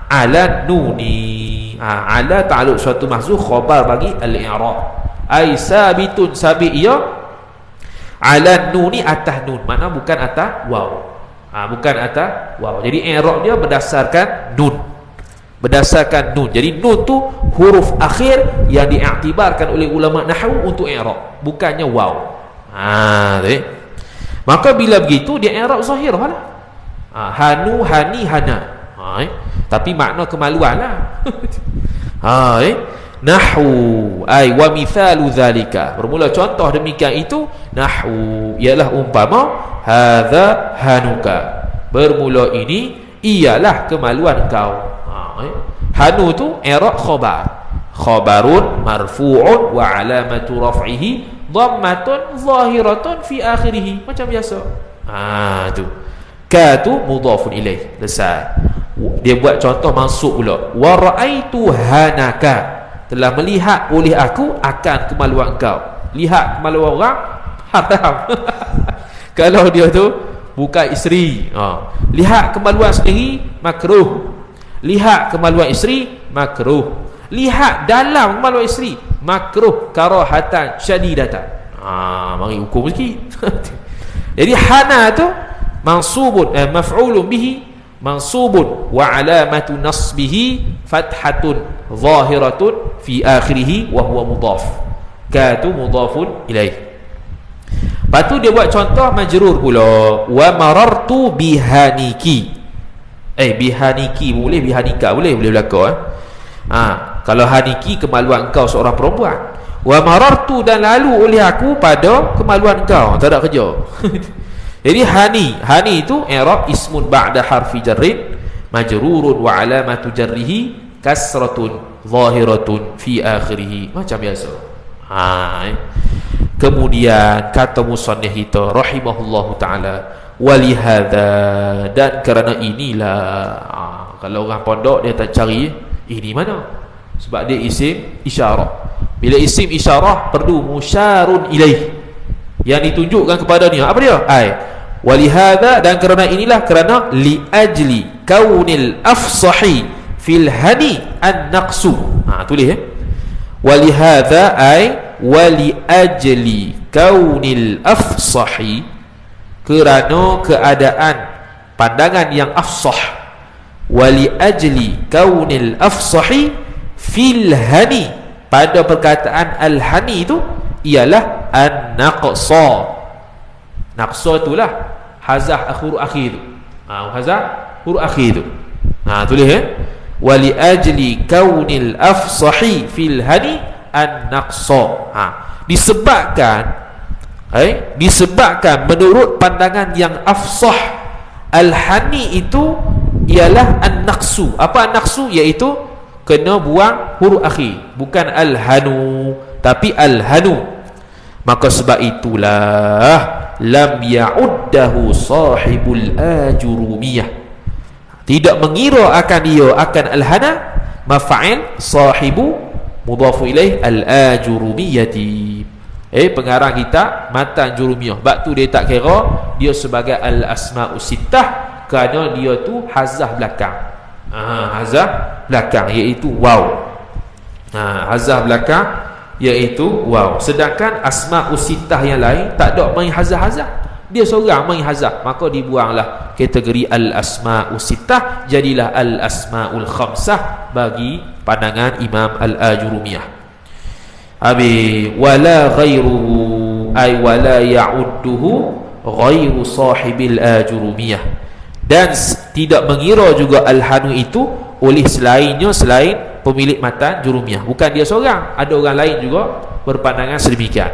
ala nuni. Ala ta'alluq suatu mahzuf, khabar bagi al-i'rab. Ai sabitun, sabit ia ala nuni, atas nun, makna bukan atas waw. Bukan atas waw. Jadi i'rab dia berdasarkan nun. Berdasarkan nun. Jadi nun tu huruf akhir yang diiktibarkan oleh ulama nahwu untuk i'rab, bukannya waw. Maka bila begitu dia i'rab zahirah lah. Hanu, hani, hana. Tapi makna kemaluan lah. Nahwu ay wa mithalu zalika, bermula contoh demikian itu nahwu ialah umpama hadza hanuka, bermula ini ialah kemaluan kau. Hanu tu i'rab khabar, khabarun marfu'un wa alamatu raf'ihi dhammatun zahiratun fi akhirih, macam biasa. Tu ka tu mudhafun ilaih, selesai. Dia buat contoh mansub pula, wa ra'aitu hanaka, telah melihat oleh aku akan kemaluan kau. Lihat kemaluan orang haram. Kalau dia tu bukan isteri, lihat kemaluan sendiri makruh. Lihat kemaluan isteri makruh. Lihat dalam kemaluan isteri makruh karahatan syadidatan. Mari hukum sikit. Jadi hana tu mansubun maf'ulun bihi mansubun wa alamatu nasbihi fathatun zahiratun fi akhirih wa huwa mudhaf. Ka tu mudhafun ilaih. Lepas tu dia buat contoh majrur pula, wa marartu bihaniki. Bihaniki boleh, bihanika boleh belakang. Kalau haniki kemaluan engkau seorang perempuan, wa marartu dan lalu oleh aku pada kemaluan engkau, tak ada kerja. Jadi hani itu i'rab ismun ba'da harfi jarrin majrurun wa alamatu jarrihi kasratun zahiratun fi akhirih, macam biasa. Kemudian kata musannif kita rahimahullahu taala, walihada, dan kerana inilah. Kalau orang pondok dia tak cari ini mana, sebab dia isim isyarah. Bila isim isyarah perlu musyarun ilaih, yang ditunjukkan kepada dia apa dia? Walihada, dan kerana inilah, kerana li ajli kaunil afsahi fil hani an-naqsu. Tulis walihada wali ajli kaunil afsahi, kerana keadaan pandangan yang afsah, wali ajli kaunil afsahi fil hani, pada perkataan al-hani itu ialah an-naqsa. Naqsa itulah hazah huruf akhir tu. Hazah huruf akhir tu. Tulis wali ajli kaunil afsahi fil hani an-naqsa. Disebabkan menurut pandangan yang afsah, al-hani itu ialah an-naqsu. Apa an-naqsu? Iaitu kena buang huruf akhir, bukan al-hanu tapi al-hanu. Maka sebab itulah lam ya'uddahu sahibul ajurumiyah, tidak mengira akan dia akan al-hana maf'il sahibu mudhafu ilaih al-ajurumiyati. Pengarang kita matan jurumiyah, bab tu dia tak kira dia sebagai al-asma'us sittah kerana dia tu hazah belakang. Hazah belakang iaitu waw. Hazah belakang iaitu waw. Sedangkan asma'us sittah yang lain tak ada main hazah-hazah, dia seorang main hazah, maka dibuanglah kategori al-asma'us sittah, jadilah al-asma'ul khamsah bagi pandangan Imam al-Ajurumiyah. Wala ghairuhu ay wala ya'udduhu ghairu sahibil ajurumiyah, dan tidak mengira juga al-hanu itu oleh selainnya, selain pemilik matan jurumiyah. Bukan dia seorang, ada orang lain juga berpandangan sedemikian.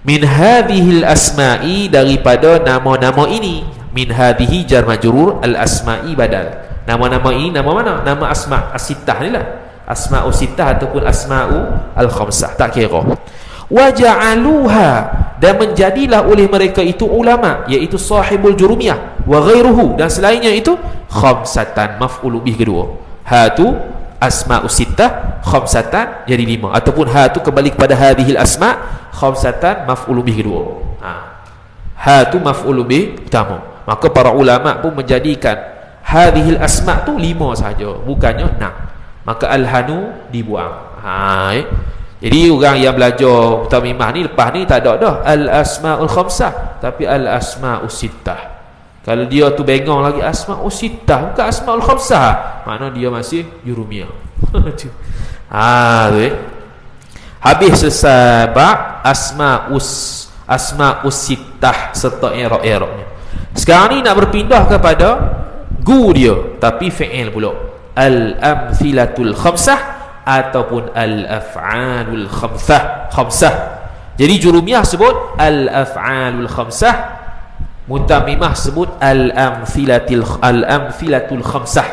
Min hadhil asma'i, daripada nama-nama ini. Min hadhihi jar majrur, al-asma'i badal. Nama-nama ini nama mana? Nama asma' as-sittah ni lah, asma'u sittah ataupun asma'u al-khamsah, tak kira. Wa ja'aluha, dan menjadilah oleh mereka itu ulama, iaitu sahibul jurumiyah wa ghairuhu, dan selainnya itu khamsatan, maf'ul bih kedua. Ha tu asma'u sittah, khamsatan jadi 5, ataupun ha tu kembali kepada hadhil asma', khamsatan maf'ul bih kedua. Ha tu maf'ul bih utama. Maka para ulama pun menjadikan hadhil asma' tu 5 saja, bukannya 6. Maka al-hanu dibuang. Jadi orang yang belajar mutamimah ni lepas ni tak ada dah al-asma'ul khamsah, tapi al-asma'us sittah. Kalau dia tu bengong lagi asma'us sittah bukan asma'ul khamsah, makna dia masih jurumiyah. Habis selesai bab asma'us sittah serta i'rab-i'rabnya. Sekarang ni nak berpindah kepada dia, tapi fi'il pula, al-amthilatul khamsah ataupun al-af'alul khamsah. Jadi jurumiyah sebut al-af'alul khamsah, mutamimah sebut al-amthilatul khamsah.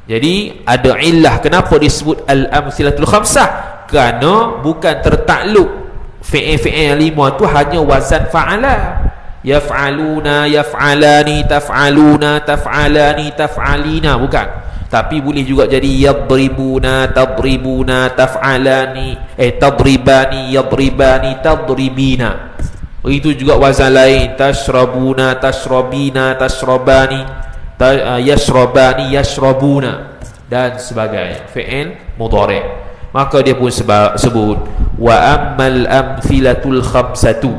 Jadi ada illah kenapa disebut al-amthilatul khamsah, kerana bukan tertakluk fi'il 5 tu hanya wazan fa'ala. Yaf'aluna, yaf'alani, taf'aluna, taf'alani, taf'alina, bukan. Tapi boleh juga jadi yadribuna, tadribuna, taf'alani, tadribani, yadribani, tadribina. Itu juga wazan lain, tashrabuna, tashrabina, tashrabani, yashrabani, yashrabuna, dan sebagainya, fi'il mudhari'. Maka dia pun sebut wa ammal amthilatul khamsatu,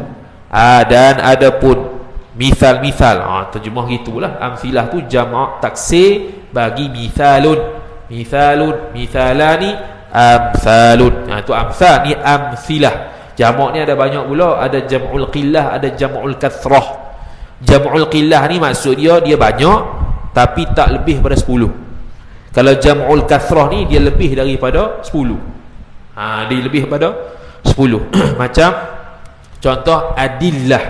dan adapun misal-misal, terjemah gitulah. Amthilah tu jamak taksir bagi mithalun, mithalun, mithalani, amthalun. Itu amthal, ni amthilah. Jamak ni ada banyak pula, ada jam'ul qillah, ada jam'ul kathrah. Jam'ul qillah ni maksud dia banyak tapi tak lebih pada 10. Kalau jam'ul kathrah ni dia lebih daripada 10. Dia lebih pada 10. Macam contoh adillah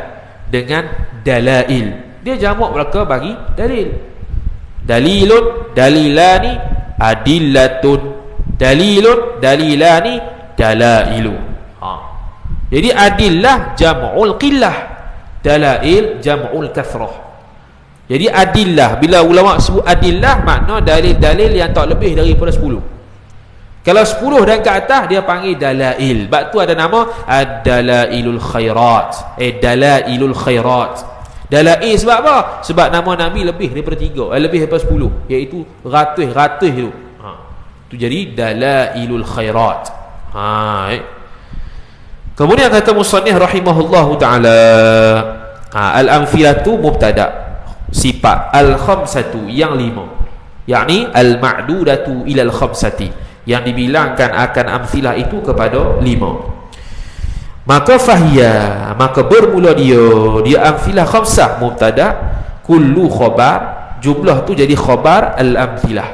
dengan dalail, dia jamak mereka bagi dalil. Dalilun, dalilani, adillatun, dalilun, dalilani, dalailu. Jadi adillah jam'ul qillah, dalail jam'ul kathrah. Jadi adillah, bila ulama sebut adillah, makna dalil-dalil yang tak lebih daripada 10. Kalau 10 dan ke atas dia panggil dalail. Sebab tu ada nama ad-dalailul khairat. Dalailul khairat. Dalail sebab apa? Sebab nama Nabi lebih daripada 3, lebih daripada 10, iaitu ratus-ratus tu. Tu jadi dalailul khairat. Kemudian kata musannif rahimahullahu taala, al-amthilatu mubtada, sifat al-khamsatu yang 5, yakni al-ma'dudatu ila al-khamsati, yang dibilangkan akan amthilah itu kepada 5. Maka fahiyah, maka bermula dia amthilah khamsah mubtada, kullu khabar, jumlah tu jadi khabar al-amthilah.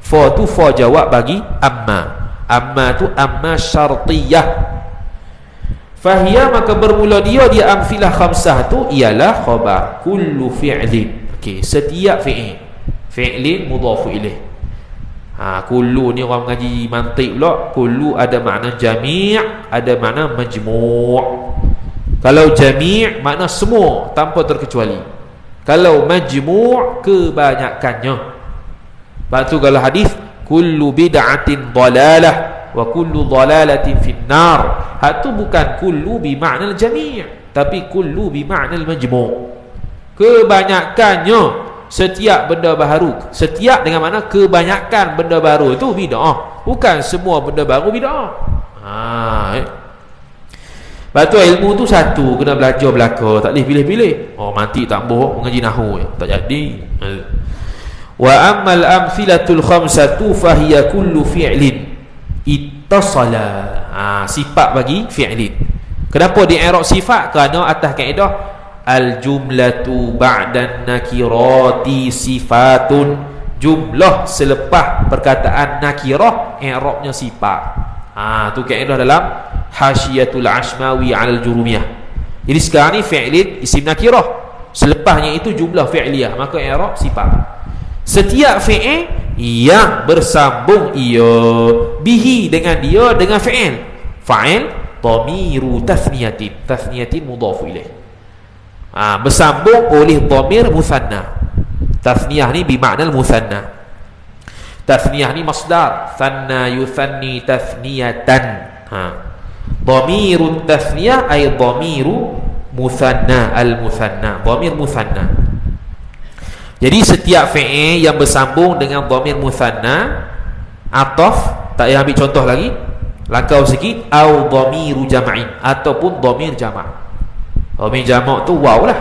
Fa tu fa jawab bagi amma. Amma tu amma syartiyah. Fahiyah, maka bermula dia amthilah khamsah tu ialah khabar kullu fi'lin. Okey, setiap fi'il, fi'lin mudhafu ilaih. Kullu ni orang mengaji mantik pula. Kullu ada makna jami', ada makna majmu'. Kalau jami' makna semua tanpa terkecuali. Kalau majmu' kebanyakannya. Lepas tu kalau hadis kullu bid'atin dalalah wa kullu dalalatin finnar. Hak tu bukan kullu bi makna jami', tapi kullu bi makna majmu'. Kebanyakannya setiap benda baru. Setiap dengan makna kebanyakan benda baru itu bid'ah. Bukan semua benda baru bid'ah. Lepas tu ilmu tu satu, kena belajar belaka, tak boleh pilih-pilih. Mati tak bohong mengaji nahwu tak jadi. Wa ammal amthilatul khamsatu fahiya kullu fi'lin ittasala. Sifat bagi fi'lin. Kenapa di i'rab sifat? Kerana atas kaedah al-jumlatu ba'dan nakirati sifatun. Jumlah selepas perkataan nakirah i'rabnya sifat. Tu kaedah dalam Hasyiatul Ashmawi 'alal Jurumiyah. Jadi sekarang ni fi'lin isim nakirah, selepasnya itu jumlah fi'liyah, maka i'rab sifat. Setiap fi'il yang bersambung ia bihi dengan dia dengan fi'il. Fa'il dhamiru tathniyatin. Tathniyatin mudhafu ilaih. Bersambung oleh dhamir muthanna. Tathniyah ni bimakna al-muthanna. Tathniyah ni masdar, thanna yuthanni tathniyatan. Dhamirut tathniyah ay dhamiru muthanna, al-muthanna, dhamir muthanna. Jadi setiap fi'il yang bersambung dengan dhamir muthanna, ataf, tak payah ambil contoh lagi, langkau sikit, au dhamiru jam'in, ataupun dhamir jama'. Dhamir jama' tu waw lah.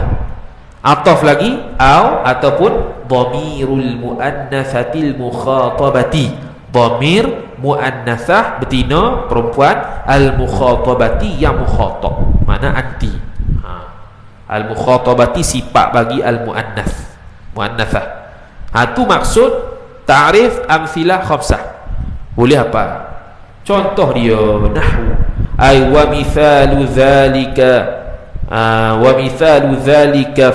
Ataf lagi, au, ataupun dhamirul muannatsatil mukhatabati. Dhamir muannatsah betina perempuan, al mukhatabati yang mukhatab, makna anti. Al mukhatabati sifat bagi al muannats, muannatsah. Tu maksud ta'rif amthilah khamsah. Boleh apa? Contoh dia nahwu. Ay wa mithalu dzalika wa mithalu dzalika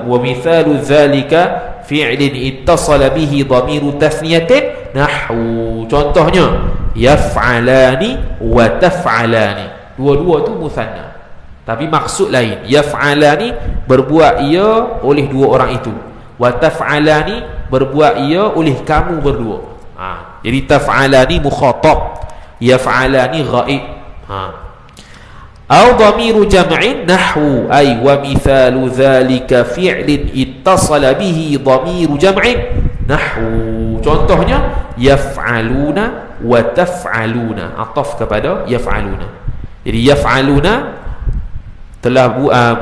wa mithalu dzalika fi'lin ittasala bihi dhamiru tathniyatin nahwu. Contohnya yaf'alani wa taf'alani. Dua-dua tu muthanna, tapi maksud lain. Yaf'alani berbuat ia oleh dua orang itu, wa taf'alani berbuat ia oleh kamu berdua. Jadi taf'alani mukhatab, yaf'alani ghaib. Au dhamiru jam'in nahwu ay wa mithalu dhalika fi'lin ittasala bihi dhamiru jam'in nahwu. Contohnya yaf'aluna wa taf'aluna, ataf kepada yaf'aluna. Jadi yaf'aluna telah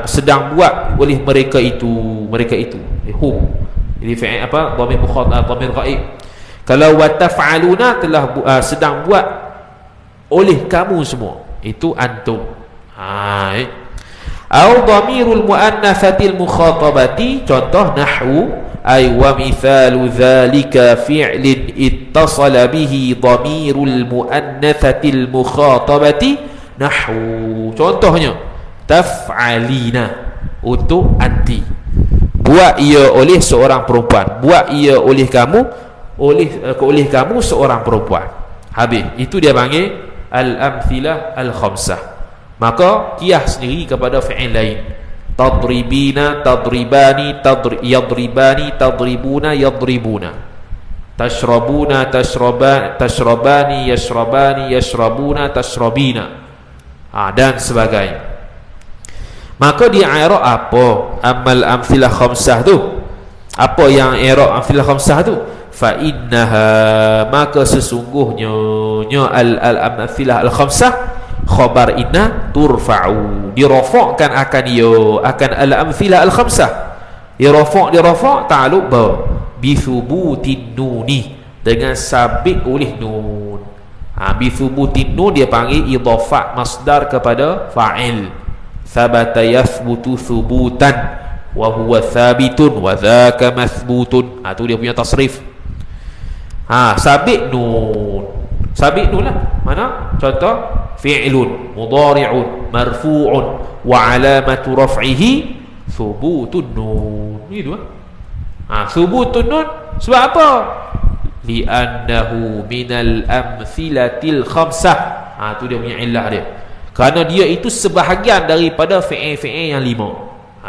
sedang buat oleh mereka itu, hum. Jadi fi'il apa? Dhamir mukhatab, dhamir ghaib. Kalau wa taf'aluna telah sedang buat oleh kamu semua, itu antum. Au dhamirul muannatsatil mukhatabati, contoh nahwu ay wa mithalu dzalika fi'lin ittasala bihi dhamirul muannatsatil mukhatabati nahwu. Contohnya taf'alina, untuk anti, buat ia oleh seorang perempuan, buat ia oleh kamu, oleh kamu seorang perempuan. Habis, itu dia panggil al-amthilah al-khamsah. Maka qiyas sendiri kepada fi'il lain. Tadribina, tadribani, yadribani, tadribuna, yadribuna. Tashrabuna, tashrabani, yashrabani, yashrabuna, tashrabina. Dan sebagainya. Maka di i'rab apa amal amthilah khamsah tu? Apa yang i'rab amthilah khamsah tu? Fa innaha, maka sesungguhnya al-amthilah al-khamsah khabar inna turfa'u, dirafa'kan akan ia, akan al-amthilah al-khamsah, dirafa' ta'alluq ba bi thubutin nuni, dengan sabit oleh nun. Bi thubutin nun dia panggil idhafah masdar kepada fa'il. Thabata yathbutu thubutan wa huwa thabitun wa dhaka mathbutun. Tu dia punya tasrif. Sabit nun. Sabit nun lah. Mana? Contoh fi'lun mudhari'un marfu'un wa alamatu raf'ihi thubutun nun. Ini dua. Thubutun nun sebab apa? li'annahu minal amthilatil khamsah. Tu dia punya illah dia, kerana dia itu sebahagian daripada fi'il yang 5.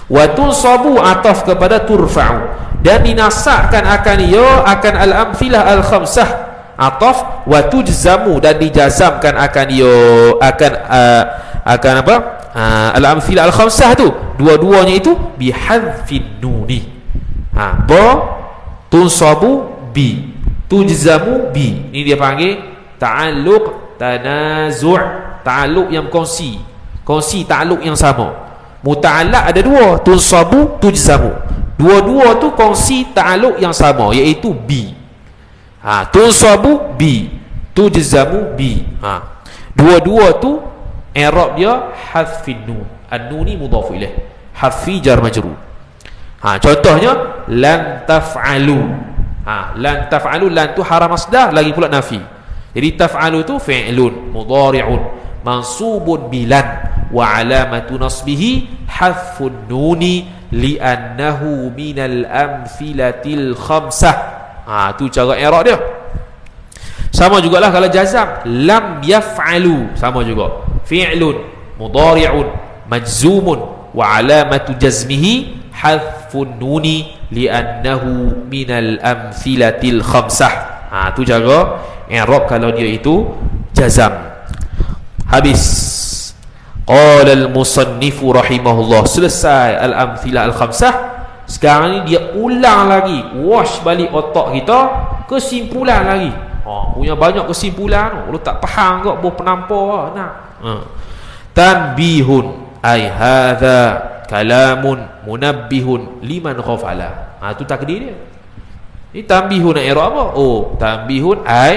Wa tunsabu ataf kepada turfa'u, dan dinasabkan akan ia akan al-amthilah al-khamsah ataf, wa tujzamu, dan dijazamkan akan ia akan apa, al-amthilah al-khamsah tu dua-duanya itu bihadfin nuni. Ba tunsabu bi, tujzamu bi. Ini dia panggil ta'alluq tanazu', ta'alluq yang kongsi ta'alluq yang sama. Muta'allaq ada dua, tunsabu, tujzamu. Dua-dua tu kongsi ta'alluq yang sama, iaitu bi. Tunsabu bi, tujzamu bi. Dua-dua tu i'rab dia hadfin nun. An-nun ni mudhaf ilaih, hadfi jar majrur. Contohnya lan taf'alu. Lan taf'alu, lan tu haram masdar, lagi pula nafi. Jadi taf'alu tu fi'lun mudhari'un mansubun bilan, wa alamatu nasbihi hadfun nuni li'annahu minal amthilatil khamsah. Tu cara i'rab dia. Sama jugalah kalau jazam, lam yaf'alu, sama juga fi'lun mudhari'un majzumun wa alamatu jazmihi hadfun nuni li'annahu minal amthilatil khamsah. Tu cara i'rab kalau dia itu jazam. Habis. Qala al-musannifu rahimahullah, selesai al-amthilah al-khamsah. Sekarang ni dia ulang lagi, wash balik otak kita, kesimpulan lagi. Punya banyak kesimpulan, lu tak faham kok, boh penampar nak. Tanbihun ay hadza kalamun munabbihun liman ghafala. Tu takdir dia. Ini tanbihun nak i'rab apa? Tanbihun ay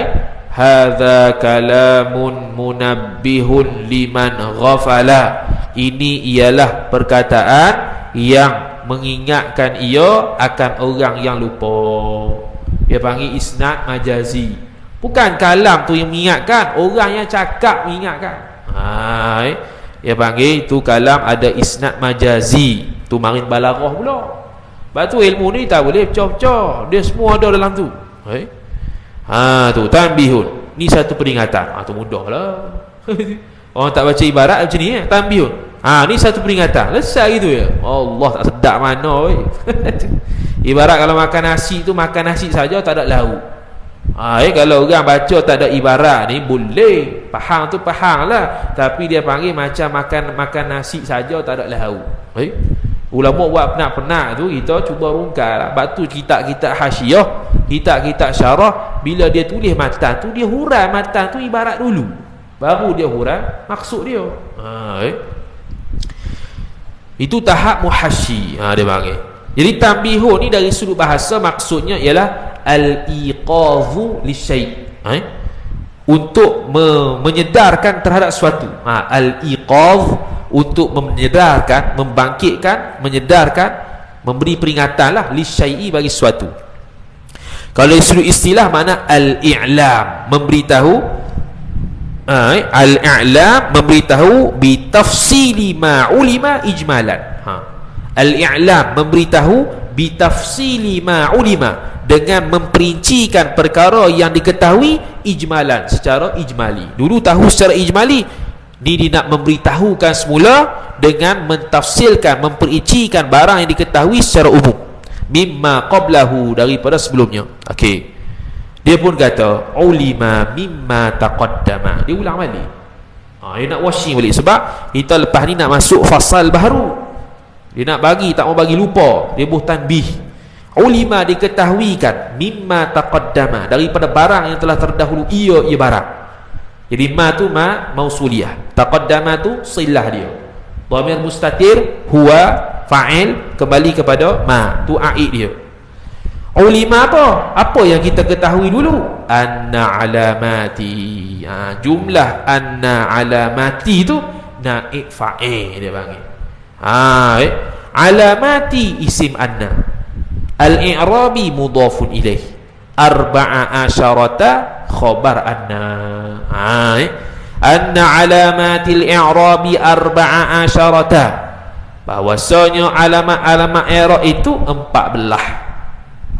hadza kalamun munabbihun liman ghafala. Ini ialah perkataan yang mengingatkan ia akan orang yang lupa. Dia panggil isnad majazi. Bukan kalam tu yang mengingatkan, orang yang cakap mengingatkan. Dia panggil itu kalam ada isnad majazi. Tu marin balaghah pula. Sebab tu ilmu ni tak boleh pecah-pecah, dia semua ada dalam tu. Tu tanbihun, ni satu peringatan. Tu mudahlah. Orang tak baca ibarat macam ni, tanbihun. Ni satu peringatan. Lesai gitu ya. Allah, tak sedap mana oi. Ibarat kalau makan nasi tu, makan nasi saja tak ada lauk. Kalau orang baca tak ada ibarat ni, boleh faham tu faham lah, tapi dia panggil macam makan nasi saja tak ada lauk. Ulama buat penat-penat tu, kita cuba rungkai lah. Sebab tu kitab-kitab hasyiah, kitab-kitab syarah, bila dia tulis matan tu, dia hurai matan tu ibarat dulu, baru dia hurai maksud dia. Itu tahap muhasyi, dia panggil. Jadi tanbihun ni dari sudut bahasa maksudnya ialah al-iqadhu lisyai', untuk menyedarkan terhadap sesuatu. Al-iqadh untuk menyedarkan, membangkitkan, menyedarkan, memberi peringatan lah, lisyai'i bagi sesuatu. Kalau dari sudut istilah makna al-i'lam, memberitahu. Al-i'lam memberitahu bitafsili ma ulima ijmalan. Al-i'lam memberitahu bitafsili ma ulima, dengan memperincikan perkara yang diketahui ijmalan, secara ijmali. Dulu tahu secara ijmali, ni dia nak memberitahukan semula dengan mentafsirkan, memperincikan barang yang diketahui secara umum, mimma qablahu, daripada sebelumnya. Dia pun kata ulima mimma taqaddama. Dia ulang balik. Dia nak washing balik, sebab kita lepas ni nak masuk fasal baru. Dia nak bagi, tak mau bagi lupa. Dia buh tanbih. Ulima diketahuikan, mimma taqaddama, daripada barang yang telah terdahulu ia barang. Jadi ma tu ma mausuliyah, taqaddama tu silah dia, dhamir mustatir huwa fa'il, kembali kepada ma tu aid dia. Ulima apa yang kita ketahui dulu? Anna alamati. Jumlah anna alamati tu naib fa'il dia panggil. Alamati isim anna, al-i'rabi mudhafun ilaih, arba'a asyarata khabar anna. Anna alamatil i'rabi arba'a asyarata, bahwasanya alamat-alamat i'rab itu 14.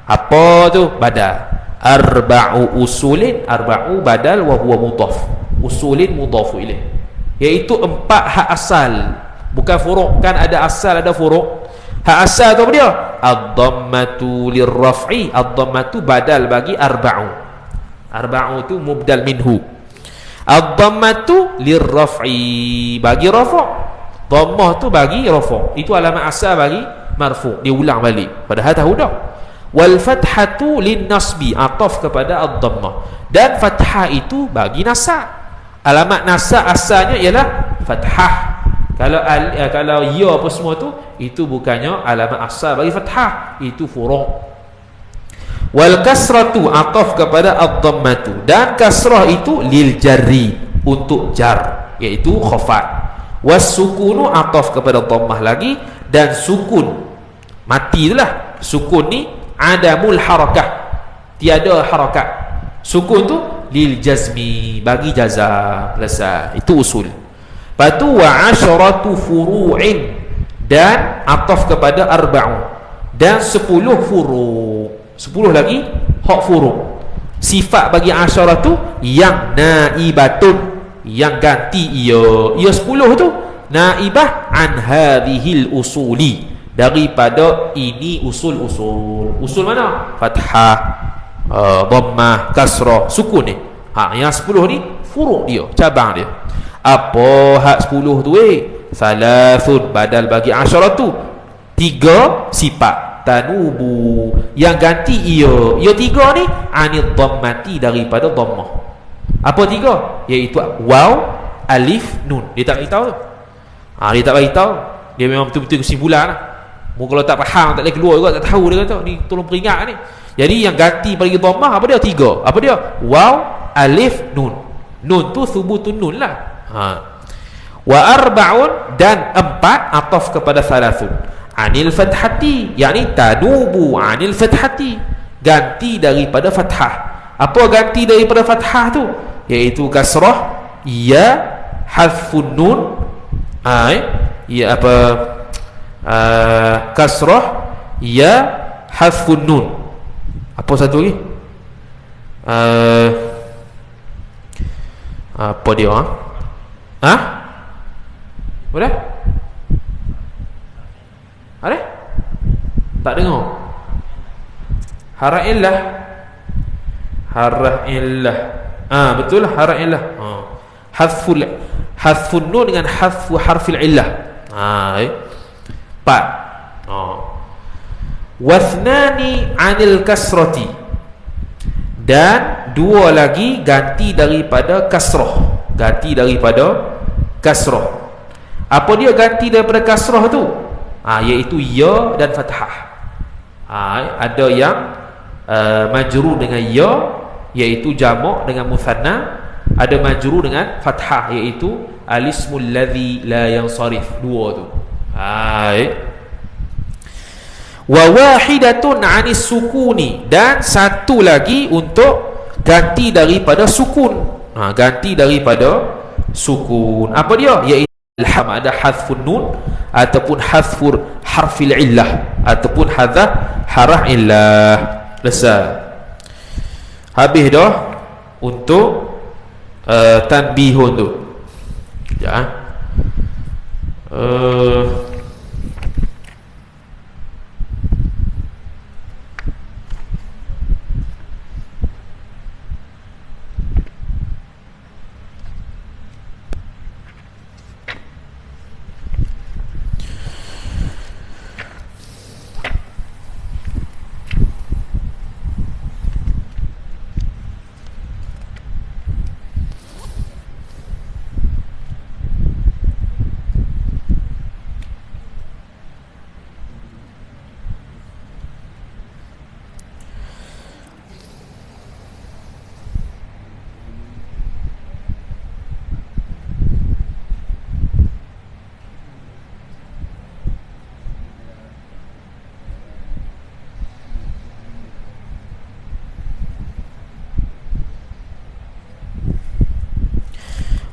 Apa tu? Badal. Arba'u usulin, arba'u badal wa huwa mudhaf. Usulin mudhafu ilaih, iaitu 4 hak asal, bukan furu'. Kan ada asal, ada furu'. Hak asal tu apa dia? Ad-dhammatu lirraf'i. Ad-dhammatu badal bagi arba'u. Arba'u tu mubdal minhu. Ad-dhammatu lirraf'i, bagi rafa'. Dhammah tu bagi rafa'. Itu alamat asal bagi marfu'. Dia ulang balik. Padahal tahu dah. Wal fathatu lin nasbi, ataf kepada ad-dhammah. Dan fathah itu bagi nasab. Alamat nasab asalnya ialah fathah. Kalau ya apa semua tu, itu bukannya alamat asal bagi fathah, itu furu'. Wal kasratu, ataf kepada ad-dhammatu. Dan kasrah itu lil jarri, untuk jar, iaitu khafat. Was sukunu, ataf kepada dhammah lagi. Dan sukun mati itulah. Sukun ni adamul harakah, tiada harakat. Sukun tu lil jazmi, bagi jaza. Selesai. Itu usul. Lepas tu wa asharatu furu'in, dan ataf kepada arba'u. Dan 10 furu'. 10 lagi hak furu'. Sifat bagi asharatu yang naibatun, yang ganti ia 10 tu naibah an hadhil usuli, daripada ini usul-usul. Usul mana? Fathah, dhammah, kasrah, sukun ni. Yang 10 ni furu' dia, cabang dia. Apa hak 10 tu Salasun badal bagi asyaratu, 3 sifat. Tanubu, yang ganti ia 3 ni anid dhammati, daripada dhammah. Apa 3? Iaitu waw, alif, nun. Dia tak beritahu tu. Dia tak beritahu. Dia memang betul-betul kesimpulan lah. Kalau tak faham, tak boleh keluar juga, tak tahu dia kata ni, tolong peringat ni. Jadi yang ganti bagi dhammah apa dia? 3. Apa dia? Waw, alif, nun. Nun tu thubutun nun lah. Wa arba'un, dan 4 ataf kepada salasun. Anil fathati, yakni tanubu anil fathati, ganti daripada fathah. Apa ganti daripada fathah tu? Iaitu kasrah, ya, hadfun nun, ya apa, kasrah, ya, hadfun nun. Apa satu lagi? Apa dia? Boleh? Ada? Tak dengar? Hara'illah. Hara'illah. Betul lah, hara'illah. Hadfun nun dengan hadfu harfil illah. 4. Wathnani anil kasrati, dan 2 lagi ganti daripada kasrah. Ganti daripada kasrah. Apa dia ganti daripada kasrah tu? Iaitu ya dan fathah. Ada yang majrur dengan ya, iaitu jamak dengan muthanna. Ada majrur dengan fathah, iaitu alismul ladzi la yansarif. 2 tu. Wa wahidatun anis sukuni, dan 1 lagi untuk ganti daripada sukun. Ganti daripada sukun. Apa dia? Iaitu alham, ada hadfun nun ataupun hadfur harfil illah ataupun hadzaf harah illah. Selesai. Habis dah untuk tanbihun tu. Ya.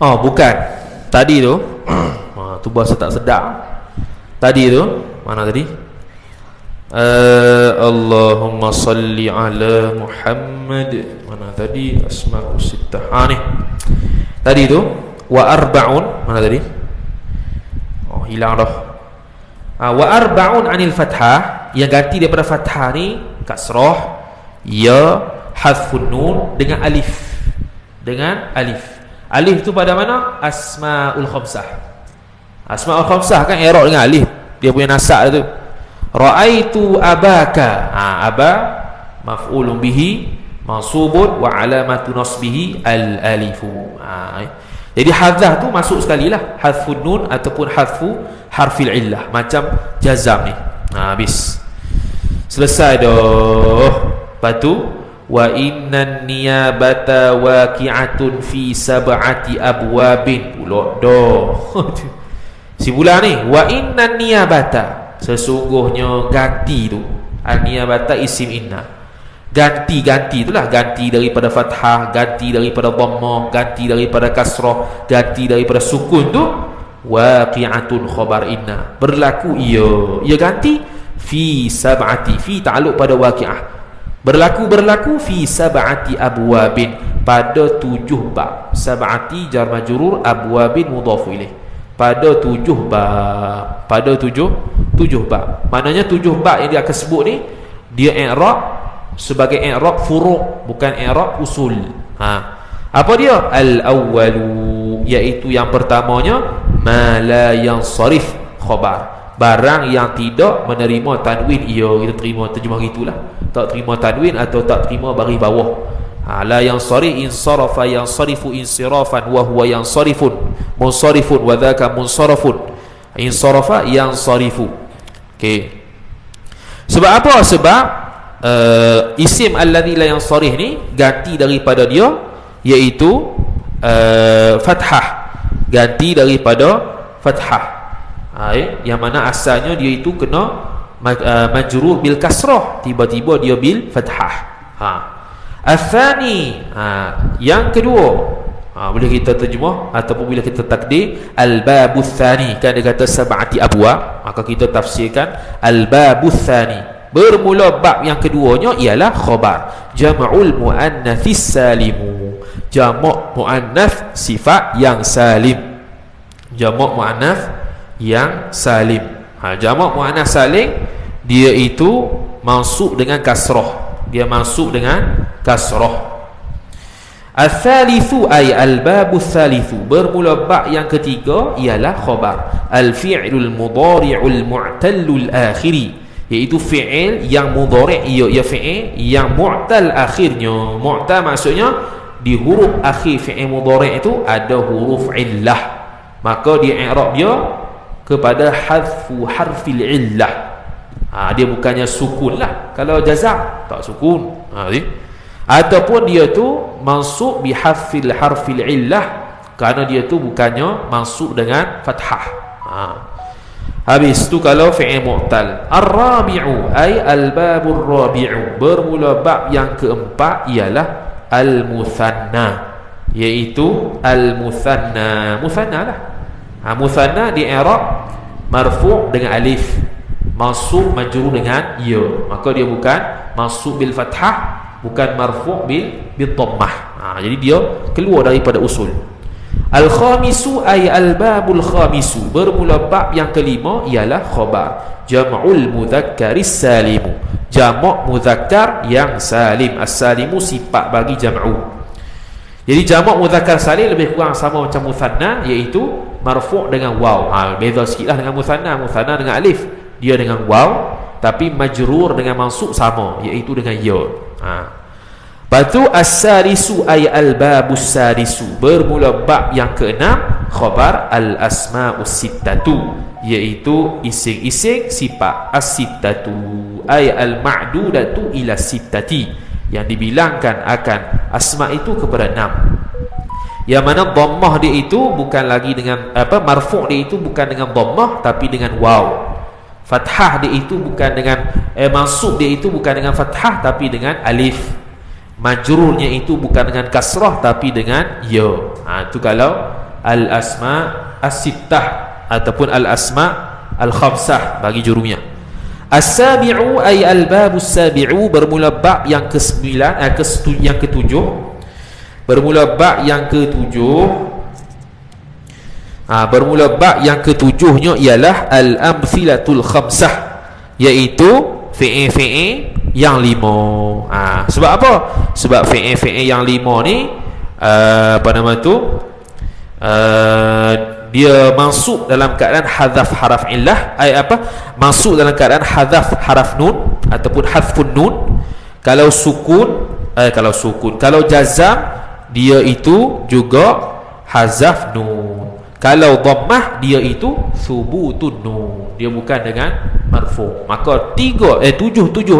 Bukan. Tadi tu tu bahasa tak sedap. Tadi tu mana tadi? Allahumma salli ala Muhammad. Mana tadi asma'us sittah? Ni tadi tu wa arba'un. Mana tadi? Oh, hilang dah. Wa arba'un anil fathah, yang ganti daripada fathah ni kasrah, ya, hadfun nun dengan alif. Dengan alif. Alif tu pada mana? Asmaul khamsah. Asmaul khamsah kan i'rab dengan alif. Dia punya nasab tu. Ra'aitu abaka. Aba maf'ulun bihi mansubun wa alamatu nasbihi al-alifu. Jadi hadzah tu masuk sekali lah, hadfun nun ataupun hadfu harfil illah, macam jazam ni. Habis, selesai dah. Lepas tu wa innan niyabata waqi'atun fi sab'ati abwabin. Pula dah simpulan ni, wa innan niyabata, sesungguhnya ganti tu. An-niyabata isim inna, ganti itulah, ganti daripada fathah, ganti daripada dhammah, ganti daripada kasrah, ganti daripada sukun tu. Waqi'atun khabar inna, berlaku ia ganti fi sab'ati, fi ta'alluq pada waqi'ah, berlaku fi sab'ati abwabin, pada 7 bab. Sab'ati jar majrur, abwabin mudhaf ilaih, pada 7 bab, pada 7 bab. Maknanya 7 bab yang dia akan sebut ni, dia i'rab sebagai i'rab furu', bukan i'rab usul. Apa dia? Al-awwalu, iaitu yang pertamanya, ma la yansarif khabar, barang yang tidak menerima tanwin ia. Kita terima terjemah gitulah, tak terima tanwin atau tak terima baris bawah. La yansarif, insarafa yansarifu insirafan wa huwa yansarifun munsarifun wa dhaka munsarafun, insarafa yansarifu. Okey, sebab apa? Sebab isim alladhi la yansarih ni ganti daripada dia, iaitu fathah, ganti daripada fathah, yang mana asalnya dia itu kena majrur bil kasrah, tiba-tiba dia bil fathah. Al-thani, yang kedua, boleh kita terjemah ataupun bila kita takdir al-babus thani, kan dia kata sab'ati abwab, maka kita tafsirkan al-babus thani, bermula bab yang keduanya ialah khabar jam'ul muannatsis salimu, jamak muannath sifat yang salim, jamak muannath yang salim. Jamak muannath salim dia itu mansub dengan kasrah, dia mansub dengan kasrah. Al-thalithu ay al-babus thalithu, bermula bab yang ketiga ialah khabar al-fi'lul mudhari'ul mu'tallul akhiri, iaitu fi'il yang mudhari', ia fi'il yang mu'tal akhirnya. Mu'tal maksudnya di huruf akhir fi'il mudhari' itu ada huruf illah, maka dia i'rab dia kepada hadfu harfil illah. Dia bukannya sukun lah, kalau jazam tak sukun. Ataupun dia tu mansub bi hadfil harfil illah, kerana dia tu bukannya mansub dengan fathah. Habis tu kalau fi'il mu'tal. Ar-rabi'u ay al-babur rabi'u, bermula bab yang keempat ialah al-muthanna, iaitu al-muthanna. Muthanna lah. Muthanna di i'rab marfu' dengan alif, mansub majrur dengan ya, maka dia bukan mansub bil fathah, bukan marfu' bil dhammah. Jadi dia keluar daripada usul. Al-khamisu ay al-babul khamisu, bermula bab yang kelima ialah khabar jam'ul mudzakkaris salimu, jamak muzakkar yang salim. As-salimu sifat bagi jam'u. Jadi jamak muzakkar salim lebih kurang sama macam muthanna, iaitu marfu' dengan waw. Beza sikitlah dengan muthanna. Muthanna dengan alif, dia dengan waw, tapi majrur dengan mansub sama, iaitu dengan ya. Batu as-sarisu ay al-babus sarisu, bermula bab yang keenam khabar al-asma'us sittatu, iaitu ising-ising sifat as-sittatu ay al-ma'dudatu ila sittati, yang dibilangkan akan asma itu kepada 6, yang mana dhammah dia itu bukan lagi dengan marfu' dia itu bukan dengan dhammah tapi dengan waw, fathah dia itu bukan dengan mansub dia itu bukan dengan fathah tapi dengan alif, majrurnya itu bukan dengan kasrah tapi dengan ya. Itu kalau al-asma as-sittah ataupun al-asma al-khamsah bagi jurumnya. As-sabi'u ay al-babus sabi'u, bermula bab yang ke-9, yang ke-7. Bermula bab yang ke-7. Bermula bab yang ke-7-nya ialah al-amthilatul khamsah, iaitu fi'il yang 5. Sebab apa? Sebab fi'il yang 5 ni apa nama tu? Dia masuk dalam keadaan hadaf haraf illah. Masuk dalam keadaan hadaf haraf nun ataupun hadfun nun. Kalau jazam, dia itu juga hazaf nun. Kalau dhammah, dia itu thubutun nun. Dia bukan dengan marfu'. Maka 7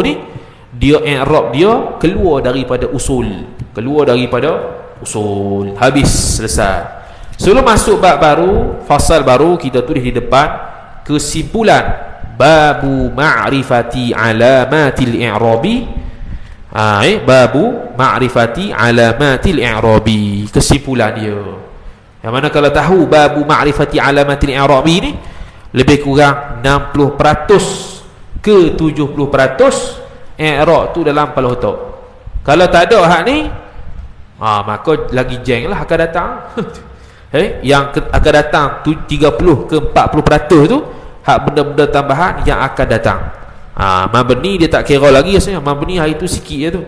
ni dia i'rab dia keluar daripada usul. Habis, selesai. Sebelum masuk bab baru, fasal baru, kita tulis di depan kesimpulan babu ma'rifati alamatil i'rabi. Babu ma'rifati alamatil i'rabi, kesimpulan dia. Yang mana kalau tahu babu ma'rifati alamatil i'rabi ni, lebih kurang 60% ke 70% i'rab tu dalam kepala otak. Kalau tak ada hak ni, maka lagi jeng lah akan datang. Yang akan datang 30 ke 40% tu hak benda-benda tambahan yang akan datang. Mabni dia tak kira lagi rasanya. Mabni hari tu sikit je tu,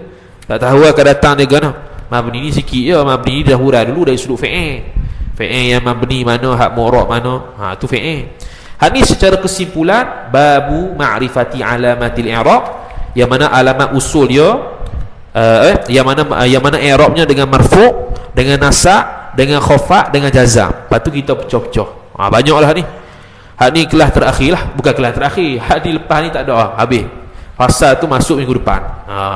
tak tahu akan datang dia gana. Mabni ni sikit je. Mabni ni dah hurai dulu dari sudut fi'il yang mabni mana, hak mu'rab mana, tu fi'il. Hak ni secara kesimpulan babu ma'rifati alamatil i'rab, yang mana alamat usul dia yang mana i'rabnya dengan marfu', dengan nasab, dengan khafa, dengan jazam. Lepas tu kita pecah-pecah. Banyaklah ni. Hak ni kelas terakhir lah. Bukan kelas terakhir, hak ni lepas ni tak ada, habis. Fasal tu masuk minggu depan.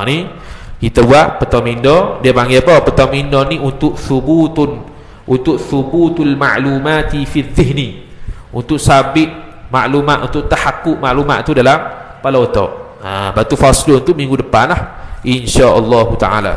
Ni kita buat petamindo. Dia panggil apa? Petamindo ni untuk thubutul ma'lumati fi dhihni, untuk sabit maklumat, untuk tahakkuk maklumat tu dalam kepala otak. Lepas tu faslun tu minggu depan lah, insya-Allah taala.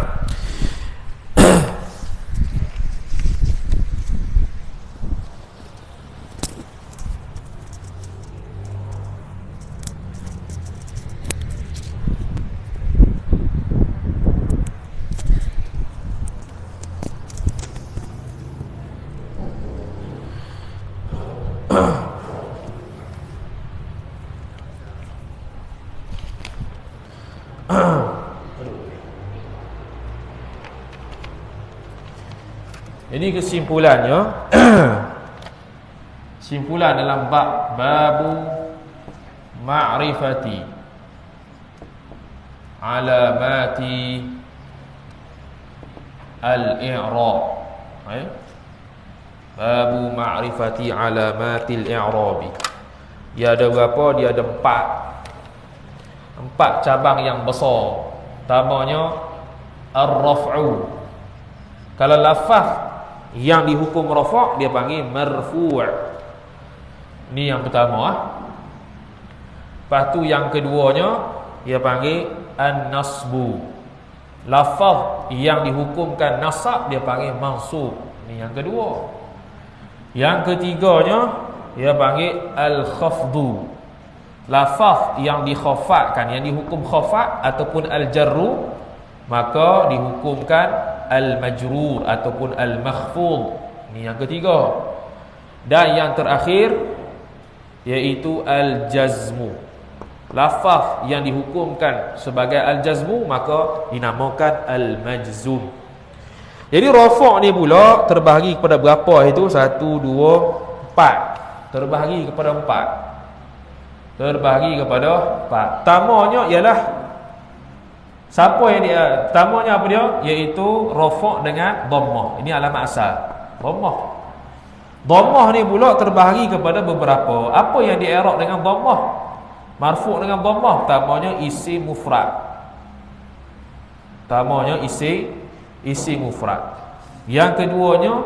Ini kesimpulannya. Simpulan dalam bab babu ma'rifati alamati al-i'rab. Babu ma'rifati alamatil i'rabi. Dia ada berapa? Dia ada 4 cabang yang besar. Pertamanya ar-raf'u. Kalau lafaz yang dihukum rafa' dia panggil marfu'. Ni yang pertama. Lepas tu yang keduanya dia panggil an-nasbu. Lafaz yang dihukumkan nasab dia panggil mansub. Ni yang kedua. Yang ketiganya dia panggil al-khafdu. Lafaz yang dikhafa'kan, yang dihukum khafa' ataupun al-jarru, maka dihukumkan al-majrur ataupun al-makhfud. Ini yang ketiga. Dan yang terakhir iaitu al-jazmu. Lafaz yang dihukumkan sebagai al-jazmu maka dinamakan al-majzum. Jadi rafa' ni pula terbahagi kepada berapa itu? 1, 2, 4. Terbahagi kepada 4. Terbahagi kepada 4. Tamanya ialah siapa yang dia tamanya apa dia? Iaitu rafa' dengan dhammah. Ini alamat asal. Dhammah. Dhammah ni pula terbahagi kepada beberapa. Apa yang di-i'rab dengan dhammah? Marfu' dengan dhammah. Tamanya isim mufrad. Tamanya isi mufrad. Yang keduanya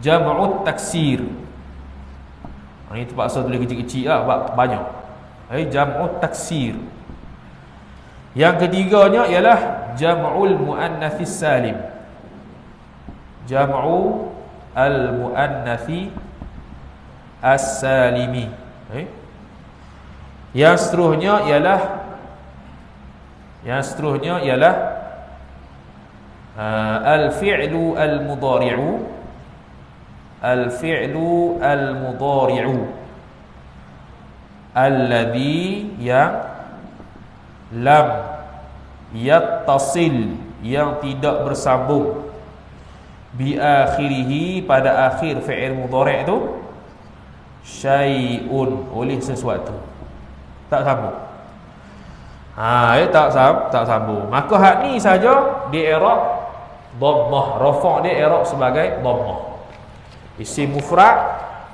jam'ut taksir. Ini terpaksa tulis kecil-kecil lah, banyak. Jam'ut taksir. Yang ketiganya ialah jam'ul muannatsis salim. Jam'u al-muannatsi as-salimi. Yang seterusnya ialah al-fi'lu al-mudhari'u. Al-fi'lu al-mudhari'u alladhi yang lam yattasil, yang tidak bersambung, bi akhirihi, pada akhir fi'il mudhari' itu, syai'un, oleh sesuatu. Tak sambung. Tak sambung. Maka hak ni saja di i'rab dhammah, rafa' dia i'rab sebagai dhammah. Isim mufrad,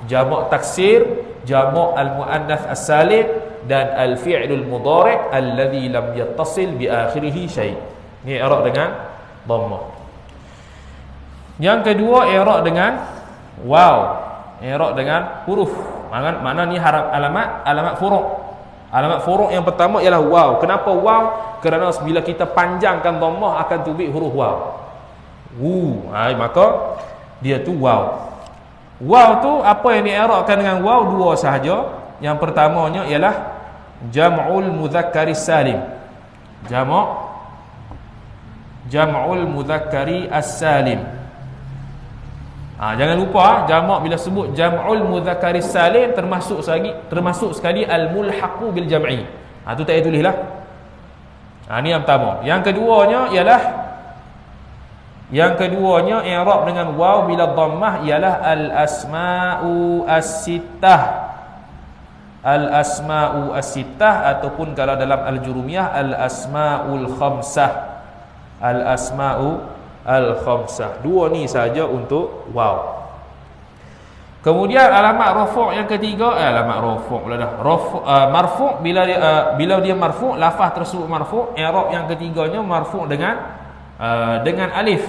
jamak taksir, jamak al-muannats as-salim, dan al-fi'lul mudhari' alladhi lam yattasil bi akhirih syai'. Ni i'rab dengan dhammah. Yang kedua i'rab dengan waw, i'rab dengan huruf. Mana ni alamat furu'. Alamat furu' yang pertama ialah waw. Kenapa waw? Kerana bila kita panjangkan dhammah akan terbit huruf waw. Maka dia tu waw. Waw tu apa yang di'irabkan dengan waw? Dua sahaja. Yang pertamanya ialah jam'ul mudzakkari salim. Jam'ul mudzakkari as-salim. Jangan lupa jamak bila sebut jam'ul mudzakkari salim termasuk sekali al-mulhaqu bil jam'i. Tu tak payah tulislah. Ni yang pertama. Yang keduanya i'rab dengan waw bila dhammah ialah al-asma'u as-sittah. Al-asma'u as-sittah, ataupun kalau dalam al-jurumiyah al-asma'ul khamsah. Al-asma'u al-khamsah. Dua ni saja untuk waw. Kemudian alamat rafu' yang ketiga, marfu' bila dia marfu', lafaz tersebut marfu', i'rab yang ketiganya marfu' dengan alif.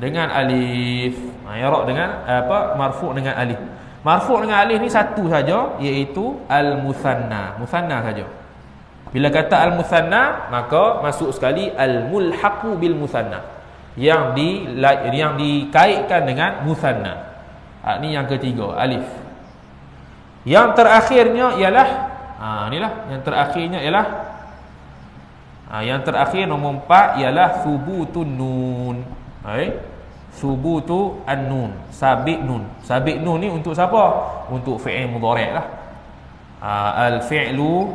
Dengan alif. I'rab dengan marfu' dengan alif. Marfu' dengan alif ni satu saja, iaitu al-muthanna. Muthanna saja. Bila kata al-muthanna, maka masuk sekali al-mulhaqu bil muthanna, yang dikaitkan dengan muthanna. Ni yang ketiga, alif. Yang terakhirnya ialah yang terakhir nombor 4 ialah thubutun nun. Thubutu an-nun, sabit nun. Sabit nun ni untuk siapa? Untuk fi'il mudhari' lah. Al-fi'lu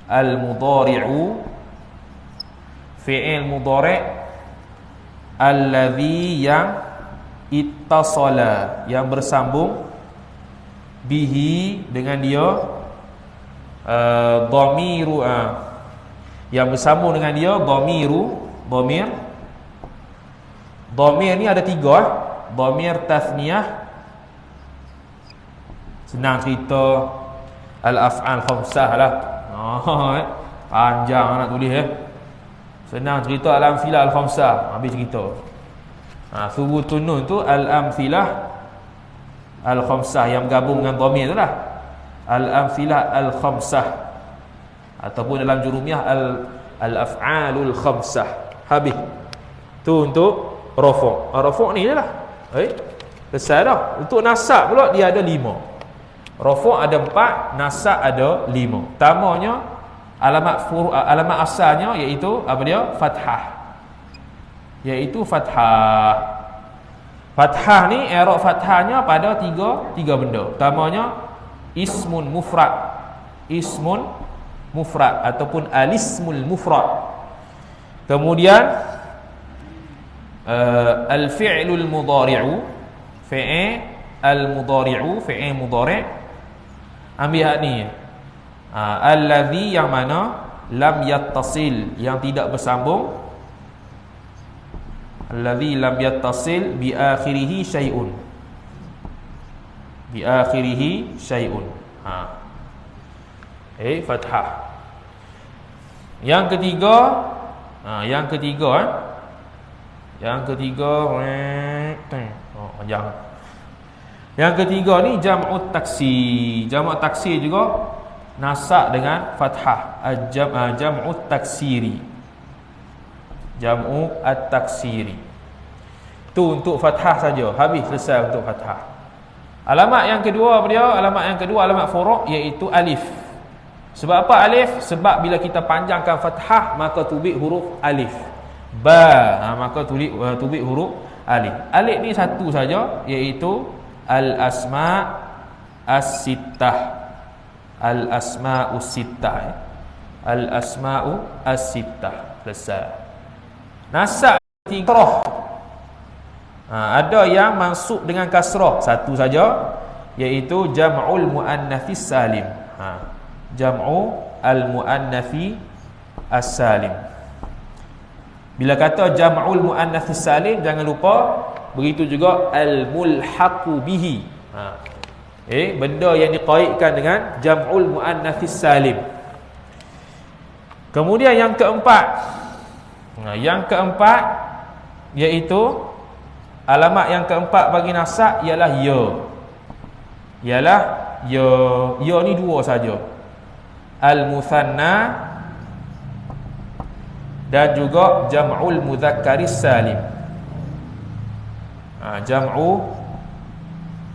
al-mudhari'u, fi'il mudhari' alladhi yang ittasala, yang bersambung, bihi, dengan dia, dhamiru, yang bersambung dengan dia, dhamir ni ada 3. Dhamir tasniyah, senang cerita al-af'al khamsah lah. Panjang nak tulis senang cerita al-amthilah al-khamsah, habis cerita. Thubutun nun tu al-amthilah al-khamsah, yang bergabung dengan dhamir tu lah, al-amthilah al-khamsah, ataupun dalam jurumiyah al-af'alul khamsah. Habis tu untuk rafu'. Rafu' ni je lah. Selesai dah. Untuk nasab pula dia ada 5. Rafu' ada 4, nasab ada 5. Pertamanya alamat asalnya iaitu apa dia? Fathah. Iaitu fathah. Fathah ni i'rab fathahnya pada tiga benda. Pertamanya ismun mufrad ataupun alismul mufrad. Kemudian al-fi'lul mudhari'u, fi'il al-mudhari'u, fi'il mudhari'. Ambil hak ni. Alladhi, yang mana lam yattasil, yang tidak bersambung. Alladhi lam yattasil bi akhirih syai'un. Bi akhirih syai'un. Fathah. Yang ketiga, Yang ketiga ni jam'ut taksir. Jam'ut taksir juga nasab dengan fathah. Jam'ut taksiri. Jam'u at-taksiri. Tu untuk fathah saja. Habis, selesai untuk fathah. Alamat yang kedua apa dia? Alamat yang kedua, alamat furu' iaitu alif. Sebab apa alif? Sebab bila kita panjangkan fathah maka tubik huruf alif. Ba, maka tubik huruf alif. Alif ni satu saja iaitu al-asma' as-sittah. Al-asma'us sittah. Al-asma'u as-sittah. Selesai. Nasab tiga. Ada yang mansub dengan kasrah, satu saja iaitu jam'ul muannatsis salim. Jam'u al-muannathi as-salim. Bila kata jam'ul muannatsis salim, jangan lupa begitu juga al-mulhaqu bihi. Benda yang diqaitkan dengan jam'ul muannatsis salim. Kemudian yang keempat. Yang keempat iaitu alamat yang keempat bagi nasab ialah ya. Ialah ya. Ya ni dua saja. Al-muthanna dan juga jam'ul mudzakkaris salim. Jam'u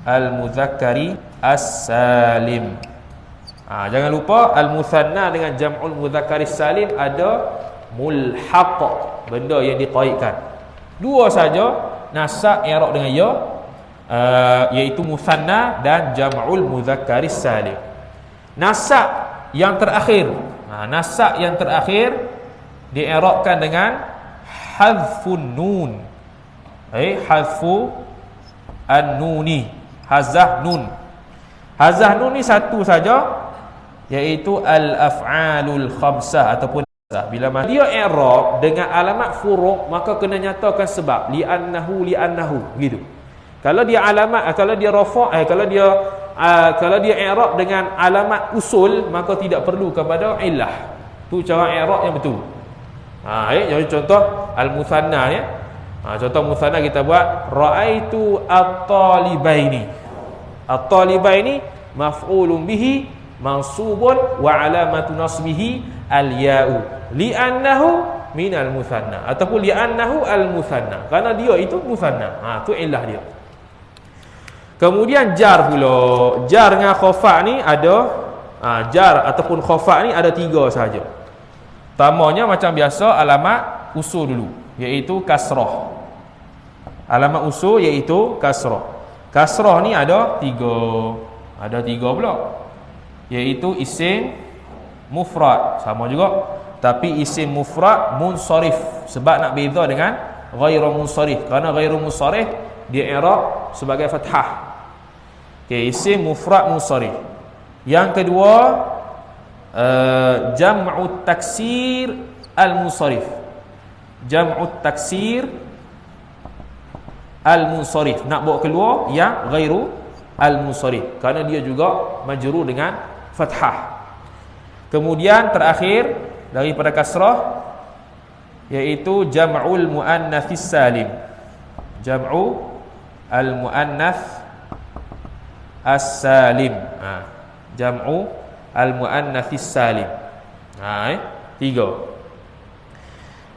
al-mudzakkari as-salim. Jangan lupa al-muthanna dengan jam'ul mudzakkaris salim ada mulhaq, benda yang diqaitkan. Dua saja nasab i'rab dengan ya, iaitu muthanna dan jam'ul mudzakkaris salim. Nasab yang terakhir, nasab yang terakhir di'irabkan dengan hadfun nun. Hadfu an-nuni, hazah nun. Hazah nun ni satu saja iaitu al-af'alul khamsah ataupun bila dia i'rab dengan alamat furu' maka kena nyatakan sebab li'annahu gitu. Kalau dia alamat, kalau dia rafa', kalau dia i'rab dengan alamat usul maka tidak perlu kepada illah. Tu cara i'rab yang betul. Jadi contoh al-muthanna ya. Contoh muthanna kita buat ra'aitu at-talibaini. At-talibaini maf'ulun bihi mansubun wa alamatu nasbihi al-ya'u li'annahu minal muthanna ataupun li'annahu al-muthanna, kerana dia itu muthanna. Tu illah dia. Kemudian jar pula. Jar dengan khafa' ni ada jar ataupun khafa' ni ada tiga saja. Pertamanya macam biasa alamat usul dulu iaitu kasrah. Alamat usul iaitu kasrah. Kasrah ni ada tiga pula, iaitu isim mufrad, sama juga, tapi isim mufrad munsharif, sebab nak beza dengan ghairu munsharif, kerana ghairu munsharif dia i'rab sebagai fathah. Isim mufrad munsharif. Yang kedua jam'u taksir al-munsharif. Jam'u taksir al-munsharif, nak bawa keluar yang ghairu al-munsharif, kerana dia juga majrur dengan fathah. Kemudian terakhir daripada kasrah iaitu jam'ul muannatsis salim. Jam'u al-muannats as-salim. Jam'u al-muannatsis salim. Tiga.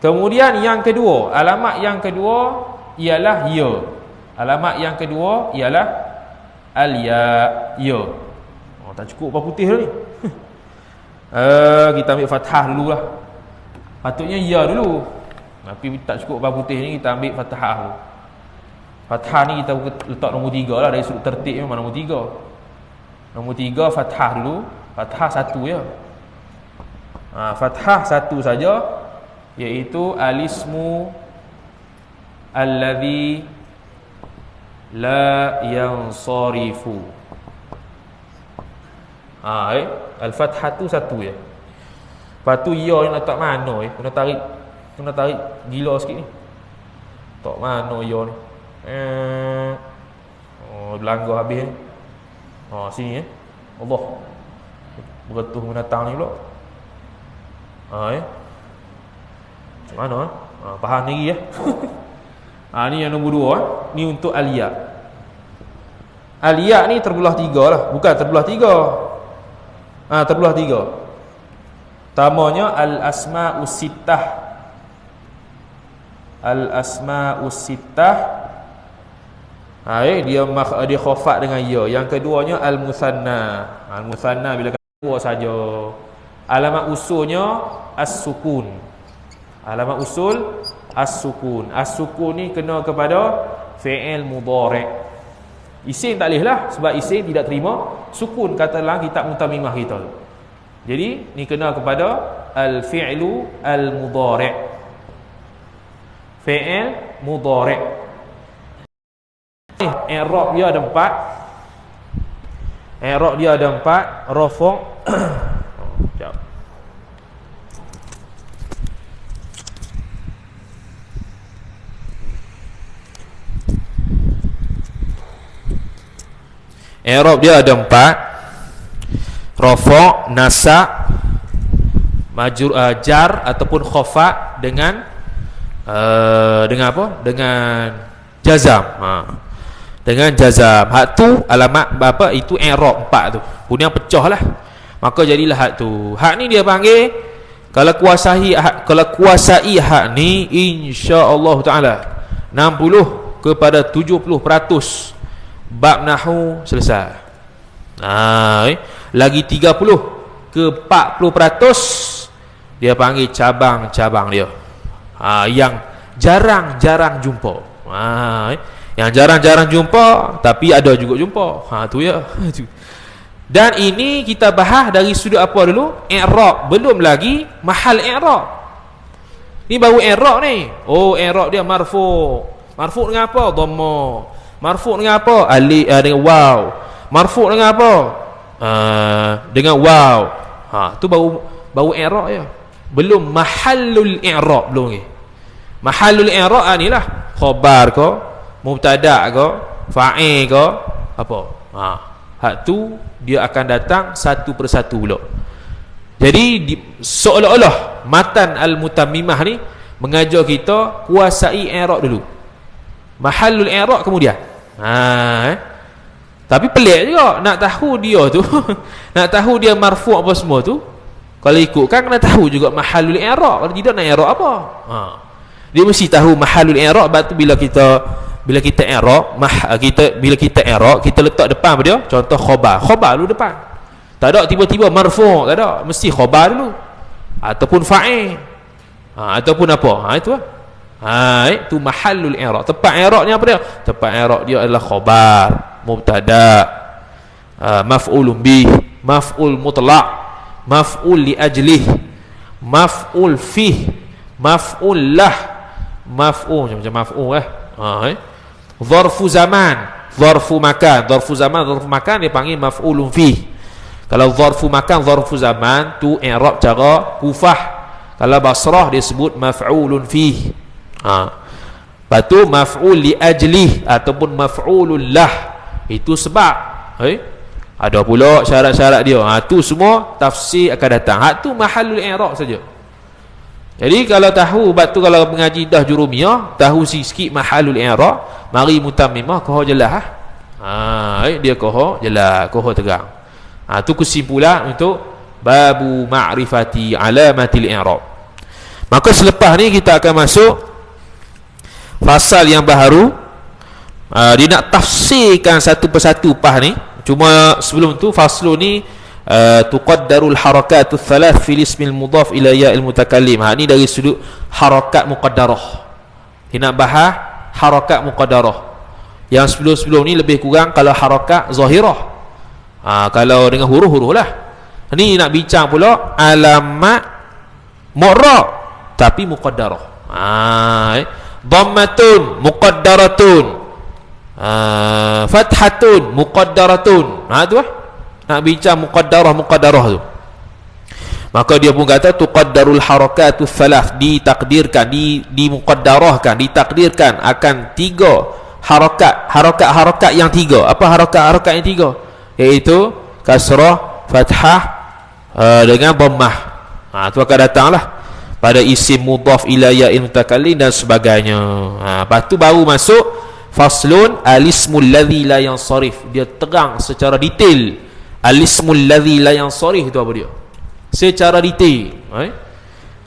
Kemudian yang kedua, alamat yang kedua ialah ya. Alamat yang kedua ialah al-ya, ya. Tak cukup apa putih dah ni. Kita ambil fathah dululah. Patutnya ya dulu. Tapi tak cukup apa putih ni, kita ambil fathah dulu. Fathah ni kita letak nombor 3 lah, dari sudut tertib memang nombor 3. Nombor 3 fathah dulu. Fathah satu ya. Fathah satu saja, iaitu al-ismu alladhi la yansarifu. Al-fathah tu satu je. Lepas tu ya ni nak tak mana kena tarik gila sikit ni. Tak mana ya ni. Belanggar habis ni. Sini Allah. Beretuh menatang ni pula. Macam mana faham ni ya. Ni yang nombor 2. Ni untuk al-ya. Al-ya ni terbelah 3 lah. Bukan terbelah 3. Terbelah 3. Pertamanya al-asma'us sittah. Al-asma'us sittah Dia khafat dengan ya. Yang keduanya al-musanna. Al-musanna bila dua saja. Alamat usulnya as-sukun. Alamat usul as-sukun. As-sukun ni kena kepada fi'il mudhari'. Isim tak boleh lah, sebab isim tidak terima sukun, kata dalam kitab mutamimah kita. Jadi ni kena kepada al-fi'lu al-mudhari'. Fi'il mudhari'. I'rab dia ada 4. I'rab dia ada 4. Rafa' sekejap. I'rab dia ada 4. Rafa', nasa', jar ataupun khafa dengan apa? Dengan jazam. Dengan jazam. Hak tu alamat apa? Itu i'rab 4 tu. Kemudian pecah lah. Maka jadilah hak tu. Hak ni dia panggil, kalau kuasai hak ni, insya-Allah taala 60 kepada 70% bab nahwu selesai. Lagi 30 ke 40% dia panggil cabang-cabang dia. Yang jarang-jarang jumpa. Yang jarang-jarang jumpa tapi ada juga jumpa. Tu ya. Dan ini kita bahas dari sudut apa dulu? I'rab, belum lagi mahal i'rab. Ni baru i'rab ni. Oh, i'rab dia marfu'. Marfu' dengan apa? Dhamma. Marfu' dengan apa? Alif, dengan waw. Marfu' dengan apa? Dengan waw. Tu baru i'rab ya. Belum mahallul i'rab belum ni. Mahallul i'rab ni lah khabar ke, mubtada ke, fa'il ke, apa. Hak tu dia akan datang satu persatu pula. Jadi seolah-olah matan al-mutammimah ni mengajar kita kuasai i'rab dulu. Mahallul i'rab kemudian. Tapi pelik juga nak tahu dia tu. Nak tahu dia marfu' apa semua tu. Kalau ikutkan kena tahu juga mahallul i'rab. Kalau tidak nak i'rab apa? Dia mesti tahu mahallul i'rab. Sebab tu bila kita i'rab, bila kita i'rab, kita letak depan apa dia? Contoh khabar dulu depan. Tak ada tiba-tiba marfu', tak ada. Mesti khabar dulu. Ataupun fa'il. Ataupun apa? Itu lah. Itu mahallul i'rab. Tempat i'rab ni apa dia? Tempat i'rab dia adalah khabar, mubtada, maf'ulun bih, maf'ul mutlaq, maf'ul li ajlih, maf'ul fih, maf'ul lah, maf'ul macam maf'ul zarfu zaman, zarfu makan. Zarfu zaman, zarfu makan dia panggil maf'ulun fih. Kalau zarfu makan, zarfu zaman tu i'rab cara Kufah. Kalau Basrah dia sebut maf'ulun fih. Lepas tu maf'ul li ajlih ataupun maf'ulun lah, itu sebab ada pula syarat-syarat dia. Tu semua tafsir akan datang. Hak tu mahallul i'rab saja. Jadi kalau tahu, bab tu kalau mengaji dah jurumiyah, tahu sikit mahallul i'rab, mari mutammimah koh jelas. Dia koh jelas, koh terang. Tu kesimpulan untuk babu ma'rifati alamatil i'rab. Maka selepas ni kita akan masuk fasal yang baru. Dia nak tafsirkan satu persatu pah ni. Cuma sebelum tu faslun ni tuqaddarul harakatus thalath fil ismil mudhaf ila ya'il mutakallim. Ni dari sudut harakat muqaddarah. Dia nak bahas harakat muqaddarah. Yang sebelum-sebelum ni lebih kurang kalau harakat zahirah. Kalau dengan huruf-huruf lah. Ni nak bincang pula alamat mu'rab tapi muqaddarah. Dhammatun muqaddaratun, fathatun muqaddaratun. Tu lah nak bincang muqaddarah tu. Maka dia pun kata tuqaddarul harakatus thalath, ditakdirkan, dimuqaddarahkan, ditakdirkan akan 3 harakat yang 3. Apa harakat yang 3? Iaitu kasrah, fathah dengan dhammah. Tu akan datanglah pada isim mudhaf ila ya'il mutakallim dan sebagainya. Lepas tu baru masuk faslun alismul ladzi la yansarif. Dia terang secara detail alismul ladzi la yansarif itu apa dia secara detail.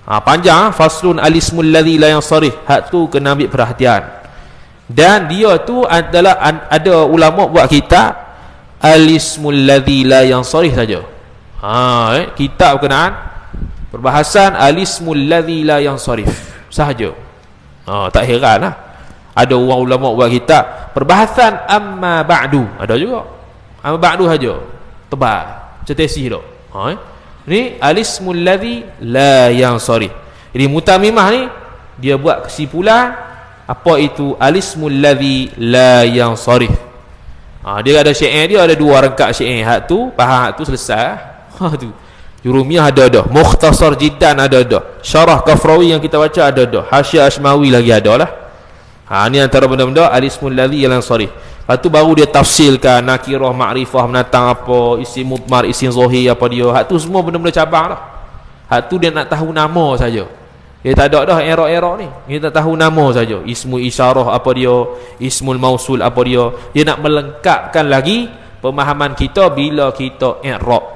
Panjang faslun alismul ladzi la yansarif. Hak tu kena ambil perhatian. Dan dia tu adalah ada ulama buat kitab al-ismul ladzi la yansarif saja. Kitab berkenaan perbahasan al-ismul ladzi la yansarif sahaja. Tak heranlah ada orang ulama buat kitab perbahasan amma ba'du, ada juga amma ba'du saja, tebal cetesi dak. Ni al-ismul ladzi la yansarif. Jadi Mutamimah ni dia buat kesimpulan apa itu al-ismul ladzi la yansarif. Dia ada syair, dia ada 2 rangkap syair. Hak tu faham, hak tu selesai. Tu Jurumiyah ada, Mukhtasar Jiddan ada, Syarah Kafrawi yang kita baca ada, Hasyiah Asmawi lagi ada lah. Ni antara benda-benda al-ismul ladzi la yansarif. Lepas tu baru dia tafsirkan nakirah, ma'rifah, menatang apa, isim mudmar, isim zahir apa dia. Hak tu semua benda-benda cabang lah. Hak tu dia nak tahu nama saja. Dia tak ada dah erok-erok ni. Dia tak tahu nama saja. Ismul isyarah apa dia, ismul mausul apa dia. Dia nak melengkapkan lagi pemahaman kita bila kita i'rab.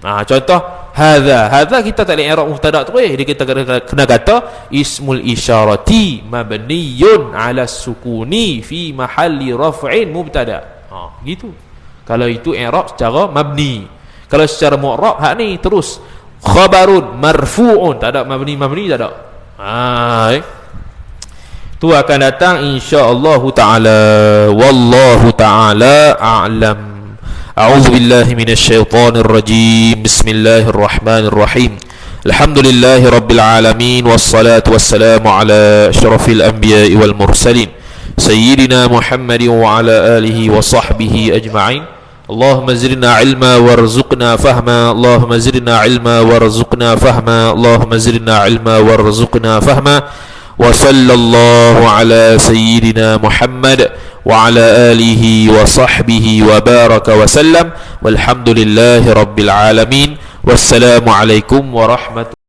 Contoh hadza kita tak boleh i'rab mubtada tu dia kita kena kata ismul isyarati mabniyun ala sukuni fi mahalli raf'in mubtada. Gitu. Kalau itu i'rab secara mabni. Kalau secara mu'rab hak ni terus khabarun marfu'un, tak ada mabni tak ada. Tu akan datang insya-Allah taala. Wallahu taala a'lam. A'udzu billahi minasy syaithanir rajim. Bismillahirrahmanirrahim. Alhamdulillahi rabbil alamin wassalatu wassalamu ala asyrafil anbiya'i wal mursalin sayyidina Muhammadin wa ala alihi wa sahbihi ajma'in. اللهم زدنا علما وارزقنا فهما اللهم زدنا علما وارزقنا فهما اللهم زدنا علما وارزقنا فهما وصلى الله على سيدنا محمد وعلى آله وصحبه وبارك وسلم والحمد لله رب العالمين والسلام عليكم ورحمة